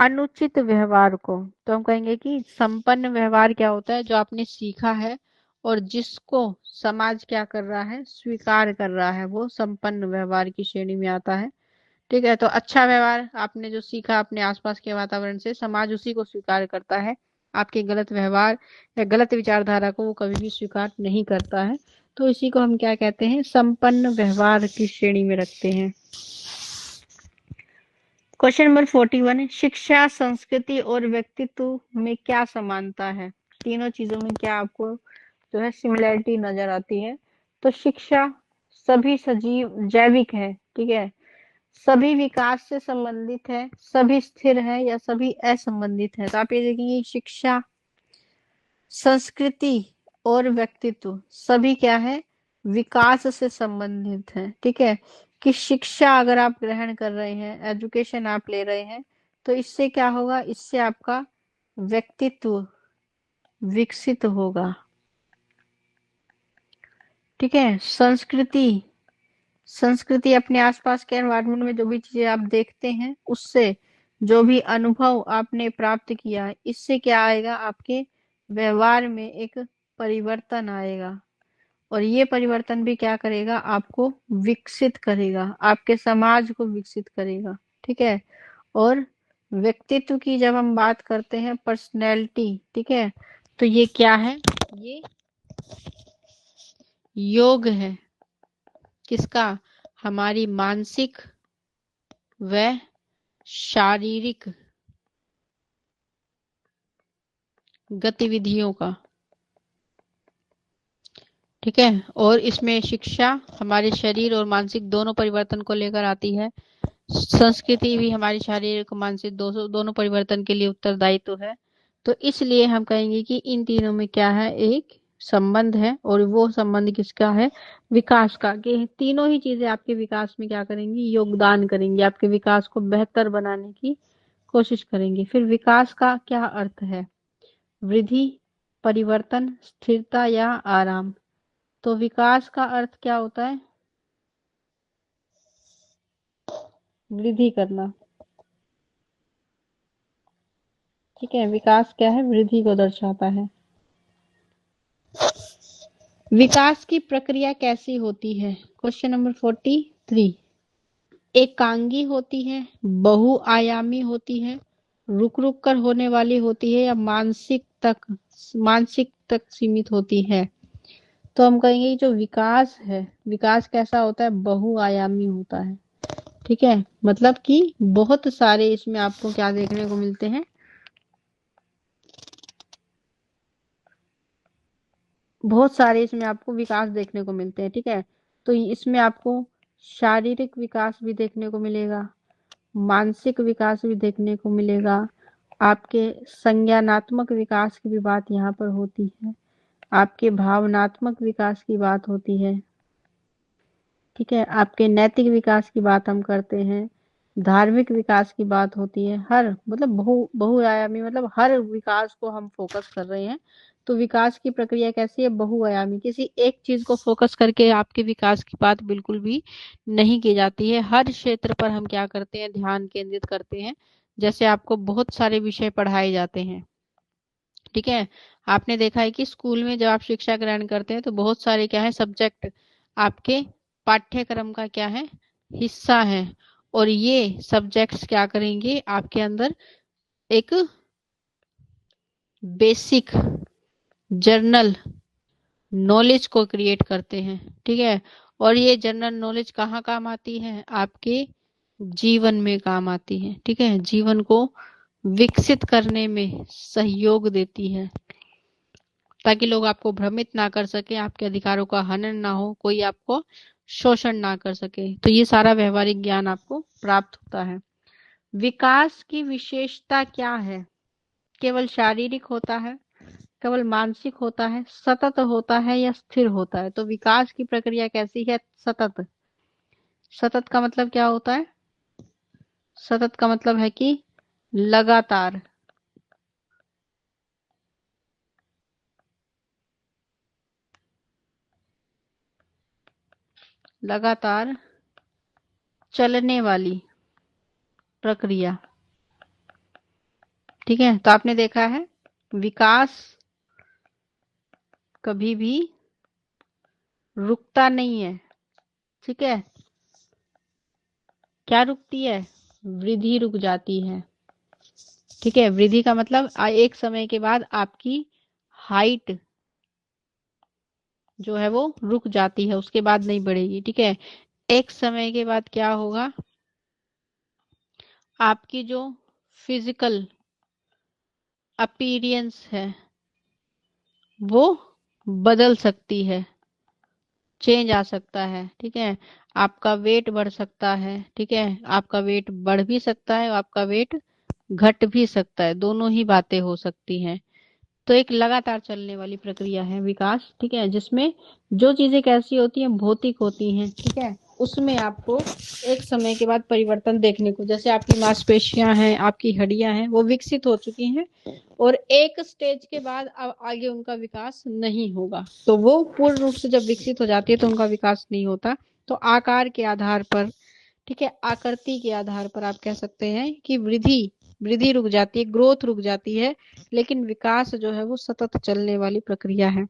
अनुचित व्यवहार को। तो हम कहेंगे कि संपन्न व्यवहार क्या होता है, जो आपने सीखा है और जिसको समाज क्या कर रहा है, स्वीकार कर रहा है, वो संपन्न व्यवहार की श्रेणी में आता है। ठीक है, तो अच्छा व्यवहार आपने जो सीखा अपने आसपास के वातावरण से, समाज उसी को स्वीकार करता है। आपके गलत व्यवहार या गलत विचारधारा को वो कभी भी स्वीकार नहीं करता है। तो इसी को हम क्या कहते हैं, संपन्न व्यवहार की श्रेणी में रखते हैं। क्वेश्चन नंबर 41, शिक्षा, संस्कृति और व्यक्तित्व में क्या समानता है? तीनों चीजों में क्या आपको जो है सिमिलैरिटी नजर आती है? तो शिक्षा सभी सजीव जैविक है। ठीक है, सभी विकास से संबंधित है, सभी स्थिर है, या सभी असंबंधित है। तो आप ये देखेंगे शिक्षा, संस्कृति और व्यक्तित्व सभी क्या है, विकास से संबंधित है। ठीक है, कि शिक्षा अगर आप ग्रहण कर रहे हैं, एजुकेशन आप ले रहे हैं, तो इससे क्या होगा, इससे आपका व्यक्तित्व विकसित होगा। ठीक है, संस्कृति, संस्कृति अपने आसपास के एनवायरनमेंट में जो भी चीजें आप देखते हैं, उससे जो भी अनुभव आपने प्राप्त किया, इससे क्या आएगा, आपके व्यवहार में एक परिवर्तन आएगा, और ये परिवर्तन भी क्या करेगा, आपको विकसित करेगा, आपके समाज को विकसित करेगा। ठीक है, और व्यक्तित्व की जब हम बात करते हैं, पर्सनैलिटी, ठीक है, तो ये क्या है, ये योग है किसका, हमारी मानसिक व शारीरिक गतिविधियों का। ठीक है, और इसमें शिक्षा हमारे शरीर और मानसिक दोनों परिवर्तन को लेकर आती है, संस्कृति भी हमारी शारीरिक और मानसिक दोनों परिवर्तन के लिए उत्तरदायित्व है। तो इसलिए हम कहेंगे कि इन तीनों में क्या है, एक संबंध है, और वो संबंध किसका है, विकास का। कि तीनों ही चीजें आपके विकास में क्या करेंगी, योगदान करेंगी, आपके विकास को बेहतर बनाने की कोशिश करेंगे। फिर विकास का क्या अर्थ है, वृद्धि, परिवर्तन, स्थिरता या आराम। तो विकास का अर्थ क्या होता है, वृद्धि करना। ठीक है, विकास क्या है, वृद्धि को दर्शाता है। विकास की प्रक्रिया कैसी होती है? क्वेश्चन नंबर 43, एकांगी होती है, बहुआयामी होती है, रुक रुक कर होने वाली होती है, या मानसिक तक सीमित होती है। तो हम कहेंगे कि जो विकास है, विकास कैसा होता है, बहुआयामी होता है। ठीक है, मतलब कि बहुत सारे इसमें आपको क्या देखने को मिलते हैं, बहुत सारे इसमें आपको विकास देखने को मिलते हैं। ठीक है, तो इसमें आपको शारीरिक विकास भी देखने को मिलेगा, मानसिक विकास भी देखने को मिलेगा, आपके संज्ञानात्मक विकास की भी बात यहाँ पर होती है, आपके भावनात्मक विकास की बात होती है। ठीक है, आपके नैतिक विकास की बात हम करते हैं, धार्मिक विकास की बात होती है, हर मतलब बहुआयामी, मतलब हर विकास को हम फोकस कर रहे हैं। तो विकास की प्रक्रिया कैसी है, बहुआयामी। किसी एक चीज को फोकस करके आपके विकास की बात बिल्कुल भी नहीं की जाती है। हर क्षेत्र पर हम क्या करते हैं, ध्यान केंद्रित करते हैं। जैसे आपको बहुत सारे विषय पढ़ाए जाते हैं। ठीक है, आपने देखा है कि स्कूल में जब आप शिक्षा ग्रहण करते हैं तो बहुत सारे क्या है, सब्जेक्ट आपके पाठ्यक्रम का क्या है, हिस्सा है। और ये सब्जेक्ट्स क्या करेंगे, आपके अंदर एक बेसिक जर्नल नॉलेज को क्रिएट करते हैं। ठीक है, और ये जनरल नॉलेज कहाँ काम आती है, आपके जीवन में काम आती है। ठीक है, जीवन को विकसित करने में सहयोग देती है, ताकि लोग आपको भ्रमित ना कर सके, आपके अधिकारों का हनन ना हो, कोई आपको शोषण ना कर सके। तो ये सारा व्यवहारिक ज्ञान आपको प्राप्त होता है। विकास की विशेषता क्या है, केवल शारीरिक होता है, केवल मानसिक होता है, सतत होता है या स्थिर होता है। तो विकास की प्रक्रिया कैसी है, सतत। सतत का मतलब क्या होता है, सतत का मतलब है कि लगातार, लगातार चलने वाली प्रक्रिया। ठीक है, तो आपने देखा है विकास कभी भी रुकता नहीं है। ठीक है, क्या रुकती है, वृद्धि रुक जाती है। ठीक है, वृद्धि का मतलब एक समय के बाद आपकी हाइट जो है वो रुक जाती है, उसके बाद नहीं बढ़ेगी। ठीक है, एक समय के बाद क्या होगा, आपकी जो फिजिकल अपीयरेंस है वो बदल सकती है, चेंज आ सकता है। ठीक है, आपका वेट बढ़ सकता है। ठीक है, आपका वेट बढ़ भी सकता है, आपका वेट घट भी सकता है, दोनों ही बातें हो सकती हैं। तो एक लगातार चलने वाली प्रक्रिया है विकास। ठीक है, जिसमें जो चीजें कैसी होती हैं, भौतिक होती हैं। ठीक है, उसमें आपको एक समय के बाद परिवर्तन देखने को, जैसे आपकी मांसपेशियां हैं, आपकी हड्डियां हैं, वो विकसित हो चुकी हैं और एक स्टेज के बाद अब आगे उनका विकास नहीं होगा। तो वो पूर्ण रूप से जब विकसित हो जाती है तो उनका विकास नहीं होता। तो आकार के आधार पर, ठीक है, आकृति के आधार पर आप कह सकते हैं कि वृद्धि वृद्धि रुक जाती है, ग्रोथ रुक जाती है, लेकिन विकास जो है वो सतत चलने वाली प्रक्रिया है।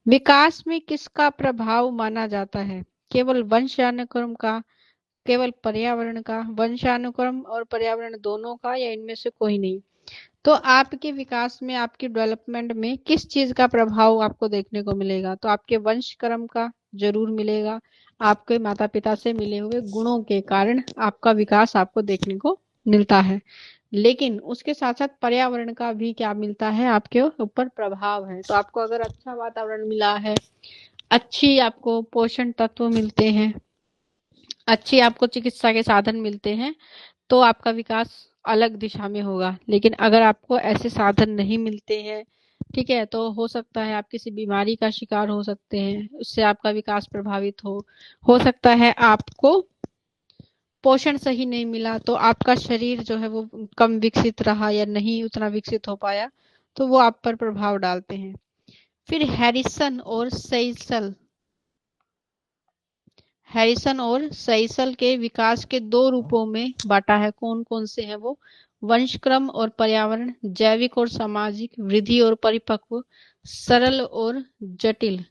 विकास में किसका प्रभाव माना जाता है, केवल वंशानुक्रम का, केवल पर्यावरण का, वंशानुक्रम और पर्यावरण दोनों का, या इनमें से कोई नहीं। तो आपके विकास में, आपकी डेवलपमेंट में किस चीज का प्रभाव आपको देखने को मिलेगा, तो आपके वंश क्रम का जरूर मिलेगा। आपके माता पिता से मिले हुए गुणों के कारण आपका विकास आपको देखने को मिलता है। लेकिन उसके साथ साथ पर्यावरण का भी क्या मिलता है, आपके ऊपर प्रभाव है। तो आपको अगर अच्छा वातावरण मिला है, अच्छी आपको पोषण तत्व मिलते हैं, अच्छी आपको चिकित्सा के साधन मिलते हैं, तो आपका विकास अलग दिशा में होगा। लेकिन अगर आपको ऐसे साधन नहीं मिलते हैं, ठीक है, तो हो सकता है आप किसी बीमारी का शिकार हो सकते हैं, उससे आपका विकास प्रभावित हो सकता है आपको पोषण सही नहीं मिला तो आपका शरीर जो है वो कम विकसित रहा या नहीं उतना विकसित हो पाया, तो वो आप पर प्रभाव डालते हैं। फिर हैरिसन और सैसल के विकास के दो रूपों में बांटा है। कौन कौन से हैं वो, वंशक्रम और पर्यावरण, जैविक और सामाजिक, वृद्धि और परिपक्व, सरल और जटिल।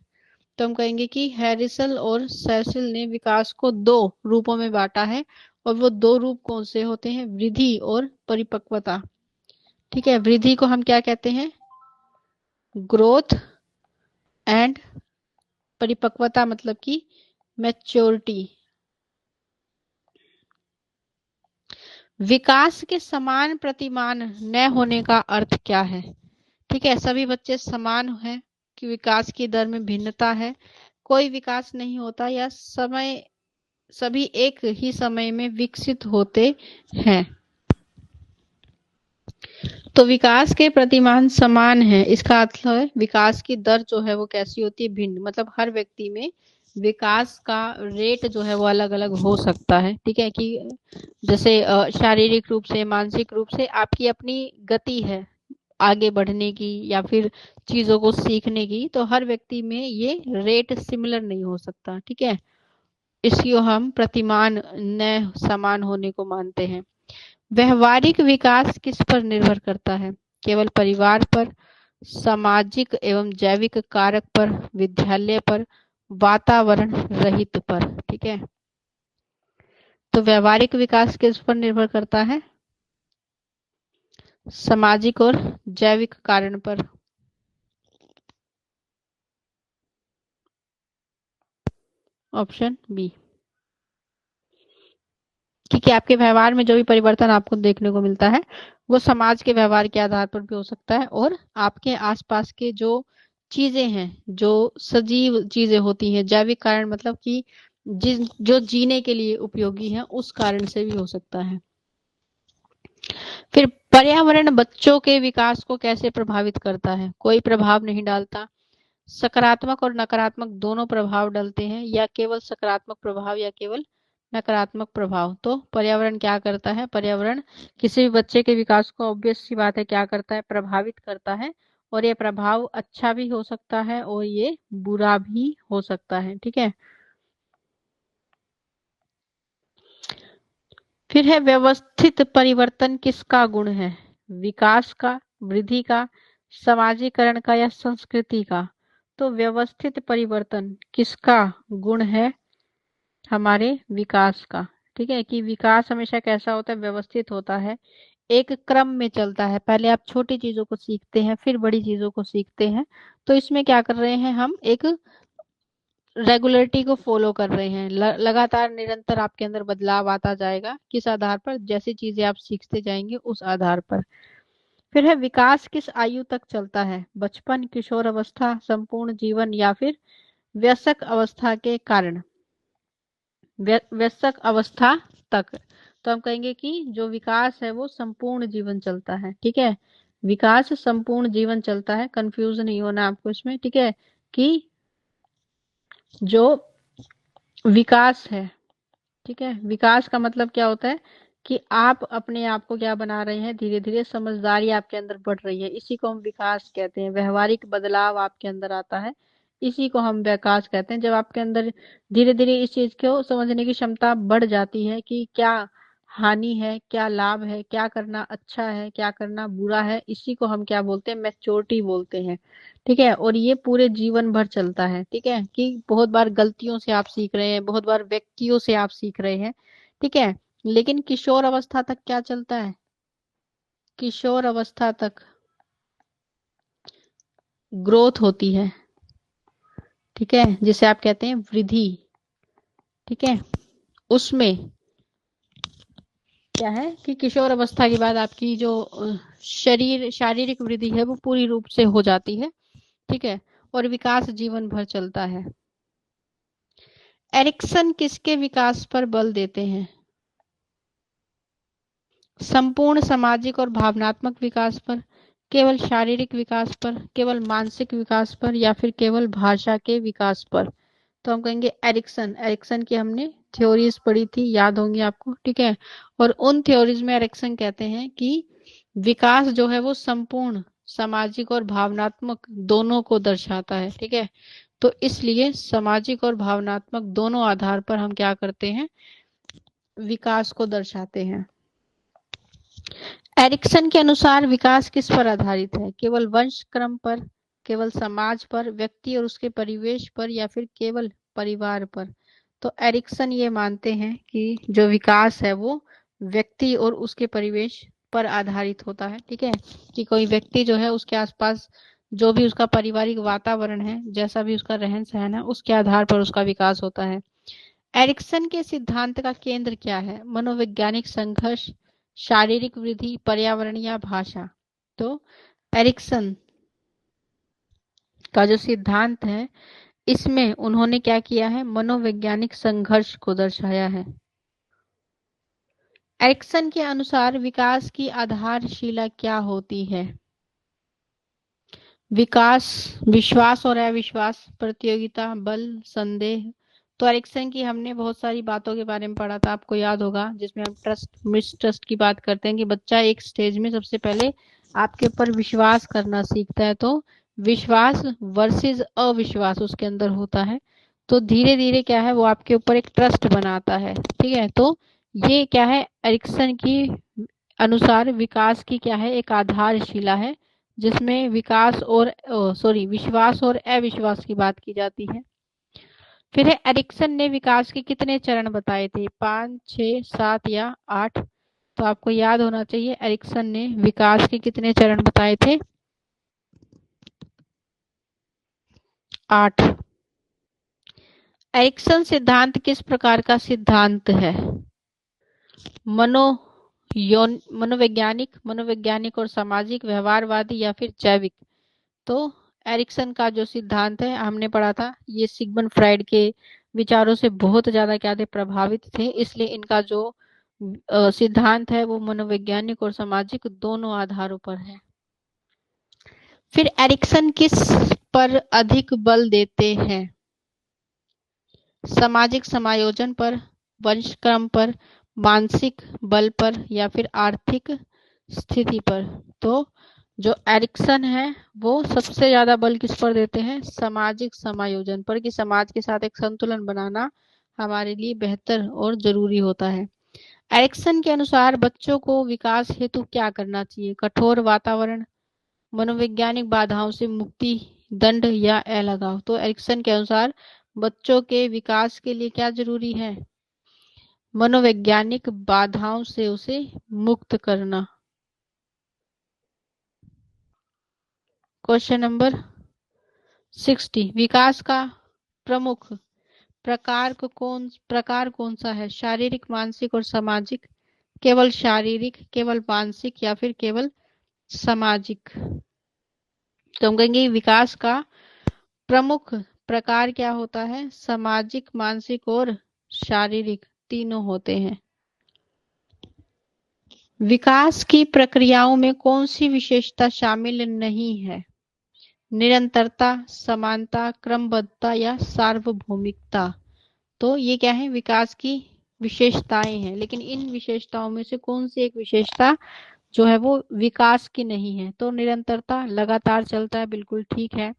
तो हम कहेंगे कि हैरिसन और सैसल ने विकास को दो रूपों में बांटा है, और वो दो रूप कौन से होते हैं, वृद्धि और परिपक्वता। ठीक है, वृद्धि को हम क्या कहते हैं, ग्रोथ एंड परिपक्वता मतलब कि मैच्योरिटी। विकास के समान प्रतिमान न होने का अर्थ क्या है? ठीक है, सभी बच्चे समान हैं कि विकास की दर में भिन्नता है, कोई विकास नहीं होता या सभी एक ही समय में विकसित होते हैं। तो विकास के प्रतिमान समान है, इसका अर्थ है विकास की दर जो है वो कैसी होती है, भिन्न, मतलब हर व्यक्ति में विकास का रेट जो है वो अलग अलग हो सकता है। ठीक है, कि जैसे शारीरिक रूप से, मानसिक रूप से आपकी अपनी गति है आगे बढ़ने की या फिर चीजों को सीखने की, तो हर व्यक्ति में ये रेट सिमिलर नहीं हो सकता। ठीक है, इसको हम प्रतिमान न समान होने को मानते हैं। व्यवहारिक विकास किस पर निर्भर करता है? केवल परिवार पर, सामाजिक एवं जैविक कारक पर, विद्यालय पर, वातावरण रहित पर। ठीक है, तो व्यवहारिक विकास किस पर निर्भर करता है? सामाजिक और जैविक कारण पर। Option B. ठीक है, आपके व्यवहार में जो भी परिवर्तन आपको देखने को मिलता है वो समाज के व्यवहार के आधार पर भी हो सकता है, और आपके आसपास के जो चीजें हैं, जो सजीव चीजें होती हैं, जैविक कारण मतलब कि जो जीने के लिए उपयोगी है, उस कारण से भी हो सकता है। फिर पर्यावरण बच्चों के विकास को कैसे प्रभावित करता है? कोई प्रभाव नहीं डालता, सकारात्मक और नकारात्मक दोनों प्रभाव डलते हैं, या केवल सकारात्मक प्रभाव या केवल नकारात्मक प्रभाव। तो पर्यावरण क्या करता है? पर्यावरण किसी भी बच्चे के विकास को ऑब्वियस सी बात है क्या करता है? प्रभावित करता है, और ये प्रभाव अच्छा भी हो सकता है और ये बुरा भी हो सकता है। ठीक है, फिर है व्यवस्थित परिवर्तन किसका गुण है? विकास का, वृद्धि का, समाजीकरण का या संस्कृति का? तो व्यवस्थित परिवर्तन किसका गुण है? हमारे विकास का। ठीक है, कि विकास हमेशा कैसा होता है? व्यवस्थित होता है, एक क्रम में चलता है। पहले आप छोटी चीजों को सीखते हैं, फिर बड़ी चीजों को सीखते हैं। तो इसमें क्या कर रहे हैं हम? एक रेगुलरिटी को फॉलो कर रहे हैं, लगातार निरंतर आपके अंदर बदलाव आता जाएगा। किस आधार पर? जैसी चीजें आप सीखते जाएंगे उस आधार पर। फिर है विकास किस आयु तक चलता है? बचपन, किशोर अवस्था, संपूर्ण जीवन या फिर वयस्क अवस्था के कारण? वयस्क अवस्था तक। तो हम कहेंगे कि जो विकास है वो संपूर्ण जीवन चलता है। ठीक है, विकास संपूर्ण जीवन चलता है, कंफ्यूज नहीं होना आपको इसमें। ठीक है, कि जो विकास है, ठीक है, विकास का मतलब क्या होता है? कि आप अपने आप को क्या बना रहे हैं? धीरे धीरे समझदारी आपके अंदर बढ़ रही है, इसी को हम विकास कहते हैं। व्यवहारिक बदलाव आपके अंदर आता है, इसी को हम विकास कहते हैं। जब आपके अंदर धीरे धीरे इस चीज को समझने की क्षमता बढ़ जाती है कि क्या हानि है, क्या लाभ है, क्या करना अच्छा है, क्या करना बुरा है, इसी को हम क्या बोलते हैं? मैच्योरिटी बोलते हैं। ठीक है, और ये पूरे जीवन भर चलता है। ठीक है, कि बहुत बार गलतियों से आप सीख रहे हैं, बहुत बार व्यक्तियों से आप सीख रहे हैं। ठीक है, लेकिन किशोर अवस्था तक क्या चलता है? किशोर अवस्था तक ग्रोथ होती है। ठीक है, जिसे आप कहते हैं वृद्धि। ठीक है, उसमें क्या है कि किशोर अवस्था के बाद आपकी जो शारीरिक वृद्धि है वो पूरी रूप से हो जाती है। ठीक है, और विकास जीवन भर चलता है। एरिक्सन किसके विकास पर बल देते हैं? संपूर्ण सामाजिक और भावनात्मक विकास पर, केवल शारीरिक विकास पर, केवल मानसिक विकास पर, या फिर केवल भाषा के विकास पर? तो हम कहेंगे एरिक्सन की हमने थ्योरीज पढ़ी थी, याद होंगी आपको। ठीक है, और उन थ्योरीज में एरिक्सन कहते हैं कि विकास जो है वो संपूर्ण सामाजिक और भावनात्मक दोनों को दर्शाता है। ठीक है, तो इसलिए सामाजिक और भावनात्मक दोनों आधार पर हम क्या करते हैं? विकास को दर्शाते हैं। एरिक्सन के अनुसार विकास किस पर आधारित है? केवल वंश क्रम पर, केवल समाज पर, व्यक्ति और उसके परिवेश पर, या फिर केवल परिवार पर? तो एरिक्सन ये मानते हैं कि जो विकास है वो व्यक्ति और उसके परिवेश पर आधारित होता है। ठीक है, कि कोई व्यक्ति जो है उसके आसपास जो भी उसका पारिवारिक वातावरण है, जैसा भी उसका रहन सहन है, उसके आधार पर उसका विकास होता है। एरिक्सन के सिद्धांत का केंद्र क्या है? मनोवैज्ञानिक संघर्ष, शारीरिक वृद्धि, पर्यावरण या भाषा। तो एरिक्सन का जो सिद्धांत है, इसमें उन्होंने क्या किया है? मनोवैज्ञानिक संघर्ष को दर्शाया है। एरिक्सन के अनुसार विकास की आधारशिला क्या होती है? विकास, विश्वास और अविश्वास, प्रतियोगिता, बल, संदेह। तो एरिक्सन की हमने बहुत सारी बातों के बारे में पढ़ा था, आपको याद होगा, जिसमें हम ट्रस्ट मिसट्रस्ट की बात करते हैं कि बच्चा एक स्टेज में सबसे पहले आपके ऊपर विश्वास करना सीखता है, तो विश्वास वर्सेस अविश्वास उसके अंदर होता है, तो धीरे धीरे क्या है, वो आपके ऊपर एक ट्रस्ट बनाता है। ठीक है, तो ये क्या है, एरिक्सन की अनुसार विकास की क्या है, एक आधारशिला है, जिसमें विकास और विश्वास और अविश्वास की बात की जाती है। फिर है, एरिक्सन ने विकास के कितने चरण बताए थे? 5, 6, 7 या 8? तो आपको याद होना चाहिए, एरिक्सन ने विकास के कितने चरण बताए थे? 8। एरिक्सन सिद्धांत किस प्रकार का सिद्धांत है? मनोवैज्ञानिक और सामाजिक, व्यवहारवादी या फिर जैविक? तो एरिक्सन का जो सिद्धांत है, हमने पढ़ा था, ये सिगमंड फ्राइड के विचारों से बहुत ज्यादा क्या थे, प्रभावित थे, इसलिए इनका जो सिद्धांत है वो मनोवैज्ञानिक और सामाजिक दोनों आधारों पर है। फिर एरिक्सन किस पर अधिक बल देते हैं? सामाजिक समायोजन पर, वंशक्रम पर, मानसिक बल पर या फिर आर्थिक स्थिति पर? तो जो एरिक्सन है वो सबसे ज्यादा बल किस पर देते हैं? सामाजिक समायोजन पर, कि समाज के साथ एक संतुलन बनाना हमारे लिए बेहतर और जरूरी होता है। एरिक्सन के अनुसार बच्चों को विकास हेतु क्या करना चाहिए? कठोर वातावरण, मनोवैज्ञानिक बाधाओं से मुक्ति, दंड या अलगाव? तो एरिक्सन के अनुसार बच्चों के विकास के लिए क्या जरूरी है? मनोवैज्ञानिक बाधाओं से उसे मुक्त करना। क्वेश्चन नंबर 60, विकास का प्रमुख प्रकार कौन सा है? शारीरिक, मानसिक और सामाजिक, केवल शारीरिक, केवल मानसिक या फिर केवल सामाजिक? तो हम कहेंगे विकास का प्रमुख प्रकार क्या होता है? सामाजिक, मानसिक और शारीरिक, तीनों होते हैं। विकास की प्रक्रियाओं में कौन सी विशेषता शामिल नहीं है? निरंतरता, समानता, क्रमबद्धता या सार्वभौमिकता? तो ये क्या है? विकास की विशेषताएं हैं, लेकिन इन विशेषताओं में से कौन सी एक विशेषता जो है वो विकास की नहीं है? तो निरंतरता, लगातार चलता है, बिल्कुल ठीक है।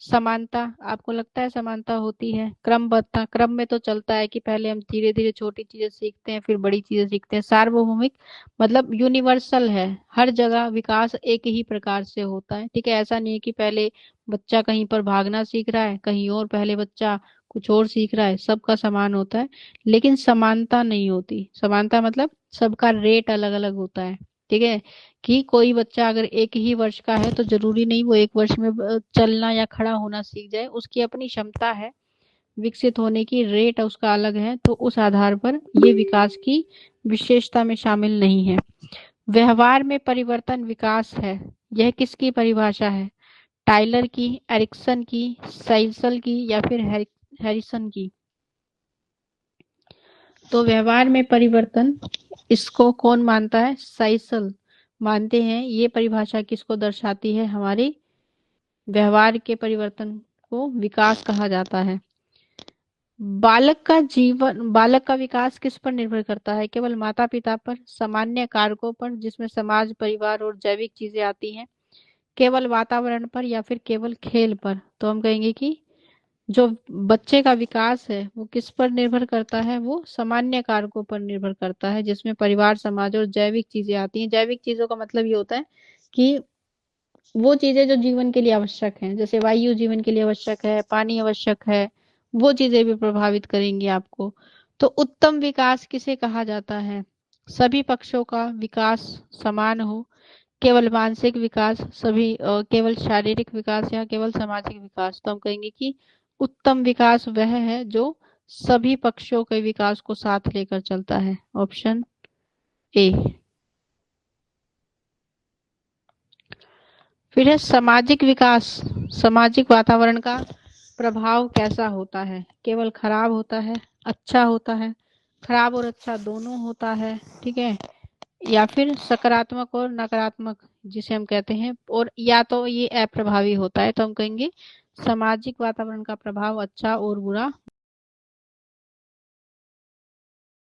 समानता, आपको लगता है समानता होती है? क्रमबद्धता, क्रम में तो चलता है कि पहले हम धीरे धीरे छोटी चीजें सीखते हैं फिर बड़ी चीजें सीखते हैं। सार्वभौमिक मतलब यूनिवर्सल है, हर जगह विकास एक ही प्रकार से होता है। ठीक है, ऐसा नहीं है कि पहले बच्चा कहीं पर भागना सीख रहा है, कहीं और पहले बच्चा कुछ और सीख रहा है, सबका समान होता है, लेकिन समानता नहीं होती। समानता मतलब सबका रेट अलग अलग होता है। ठीक है, कि कोई बच्चा अगर 1 ही वर्ष का है तो जरूरी नहीं वो 1 वर्ष में चलना या खड़ा होना सीख जाए, उसकी अपनी क्षमता है, विकसित होने की रेट उसका अलग है, तो उस आधार पर ये विकास की विशेषता में शामिल नहीं है। व्यवहार में परिवर्तन विकास है, यह किसकी परिभाषा है? टाइलर की, एरिक्सन की, साइसल की या फिर हैरिसन की? तो व्यवहार में परिवर्तन, इसको कौन मानता है? साइसल मानते हैं। ये परिभाषा किसको दर्शाती है? हमारे व्यवहार के परिवर्तन को विकास कहा जाता है। बालक का विकास किस पर निर्भर करता है? केवल माता पिता पर, सामान्य कारकों पर जिसमें समाज, परिवार और जैविक चीजें आती हैं, केवल वातावरण पर या फिर केवल खेल पर? तो हम कहेंगे कि जो बच्चे का विकास है वो किस पर निर्भर करता है? वो सामान्य कारकों पर निर्भर करता है, जिसमें परिवार, समाज और जैविक चीजें आती हैं। जैविक चीजों का मतलब ये होता है कि वो चीजें जो जीवन के लिए आवश्यक हैं, जैसे वायु जीवन के लिए आवश्यक है, पानी आवश्यक है, वो चीजें भी प्रभावित करेंगी आपको। तो उत्तम विकास किसे कहा जाता है? सभी पक्षों का विकास समान हो, केवल मानसिक विकास, सभी केवल शारीरिक विकास या केवल सामाजिक विकास? तो हम कहेंगे कि उत्तम विकास वह है जो सभी पक्षों के विकास को साथ लेकर चलता है। Option A. फिर है सामाजिक विकास। सामाजिक वातावरण का प्रभाव कैसा होता है? केवल खराब होता है, अच्छा होता है, खराब और अच्छा दोनों होता है, ठीक है, या फिर सकारात्मक और नकारात्मक जिसे हम कहते हैं, और या तो ये अप्रभावी होता है। तो हम कहेंगे सामाजिक वातावरण का प्रभाव अच्छा और बुरा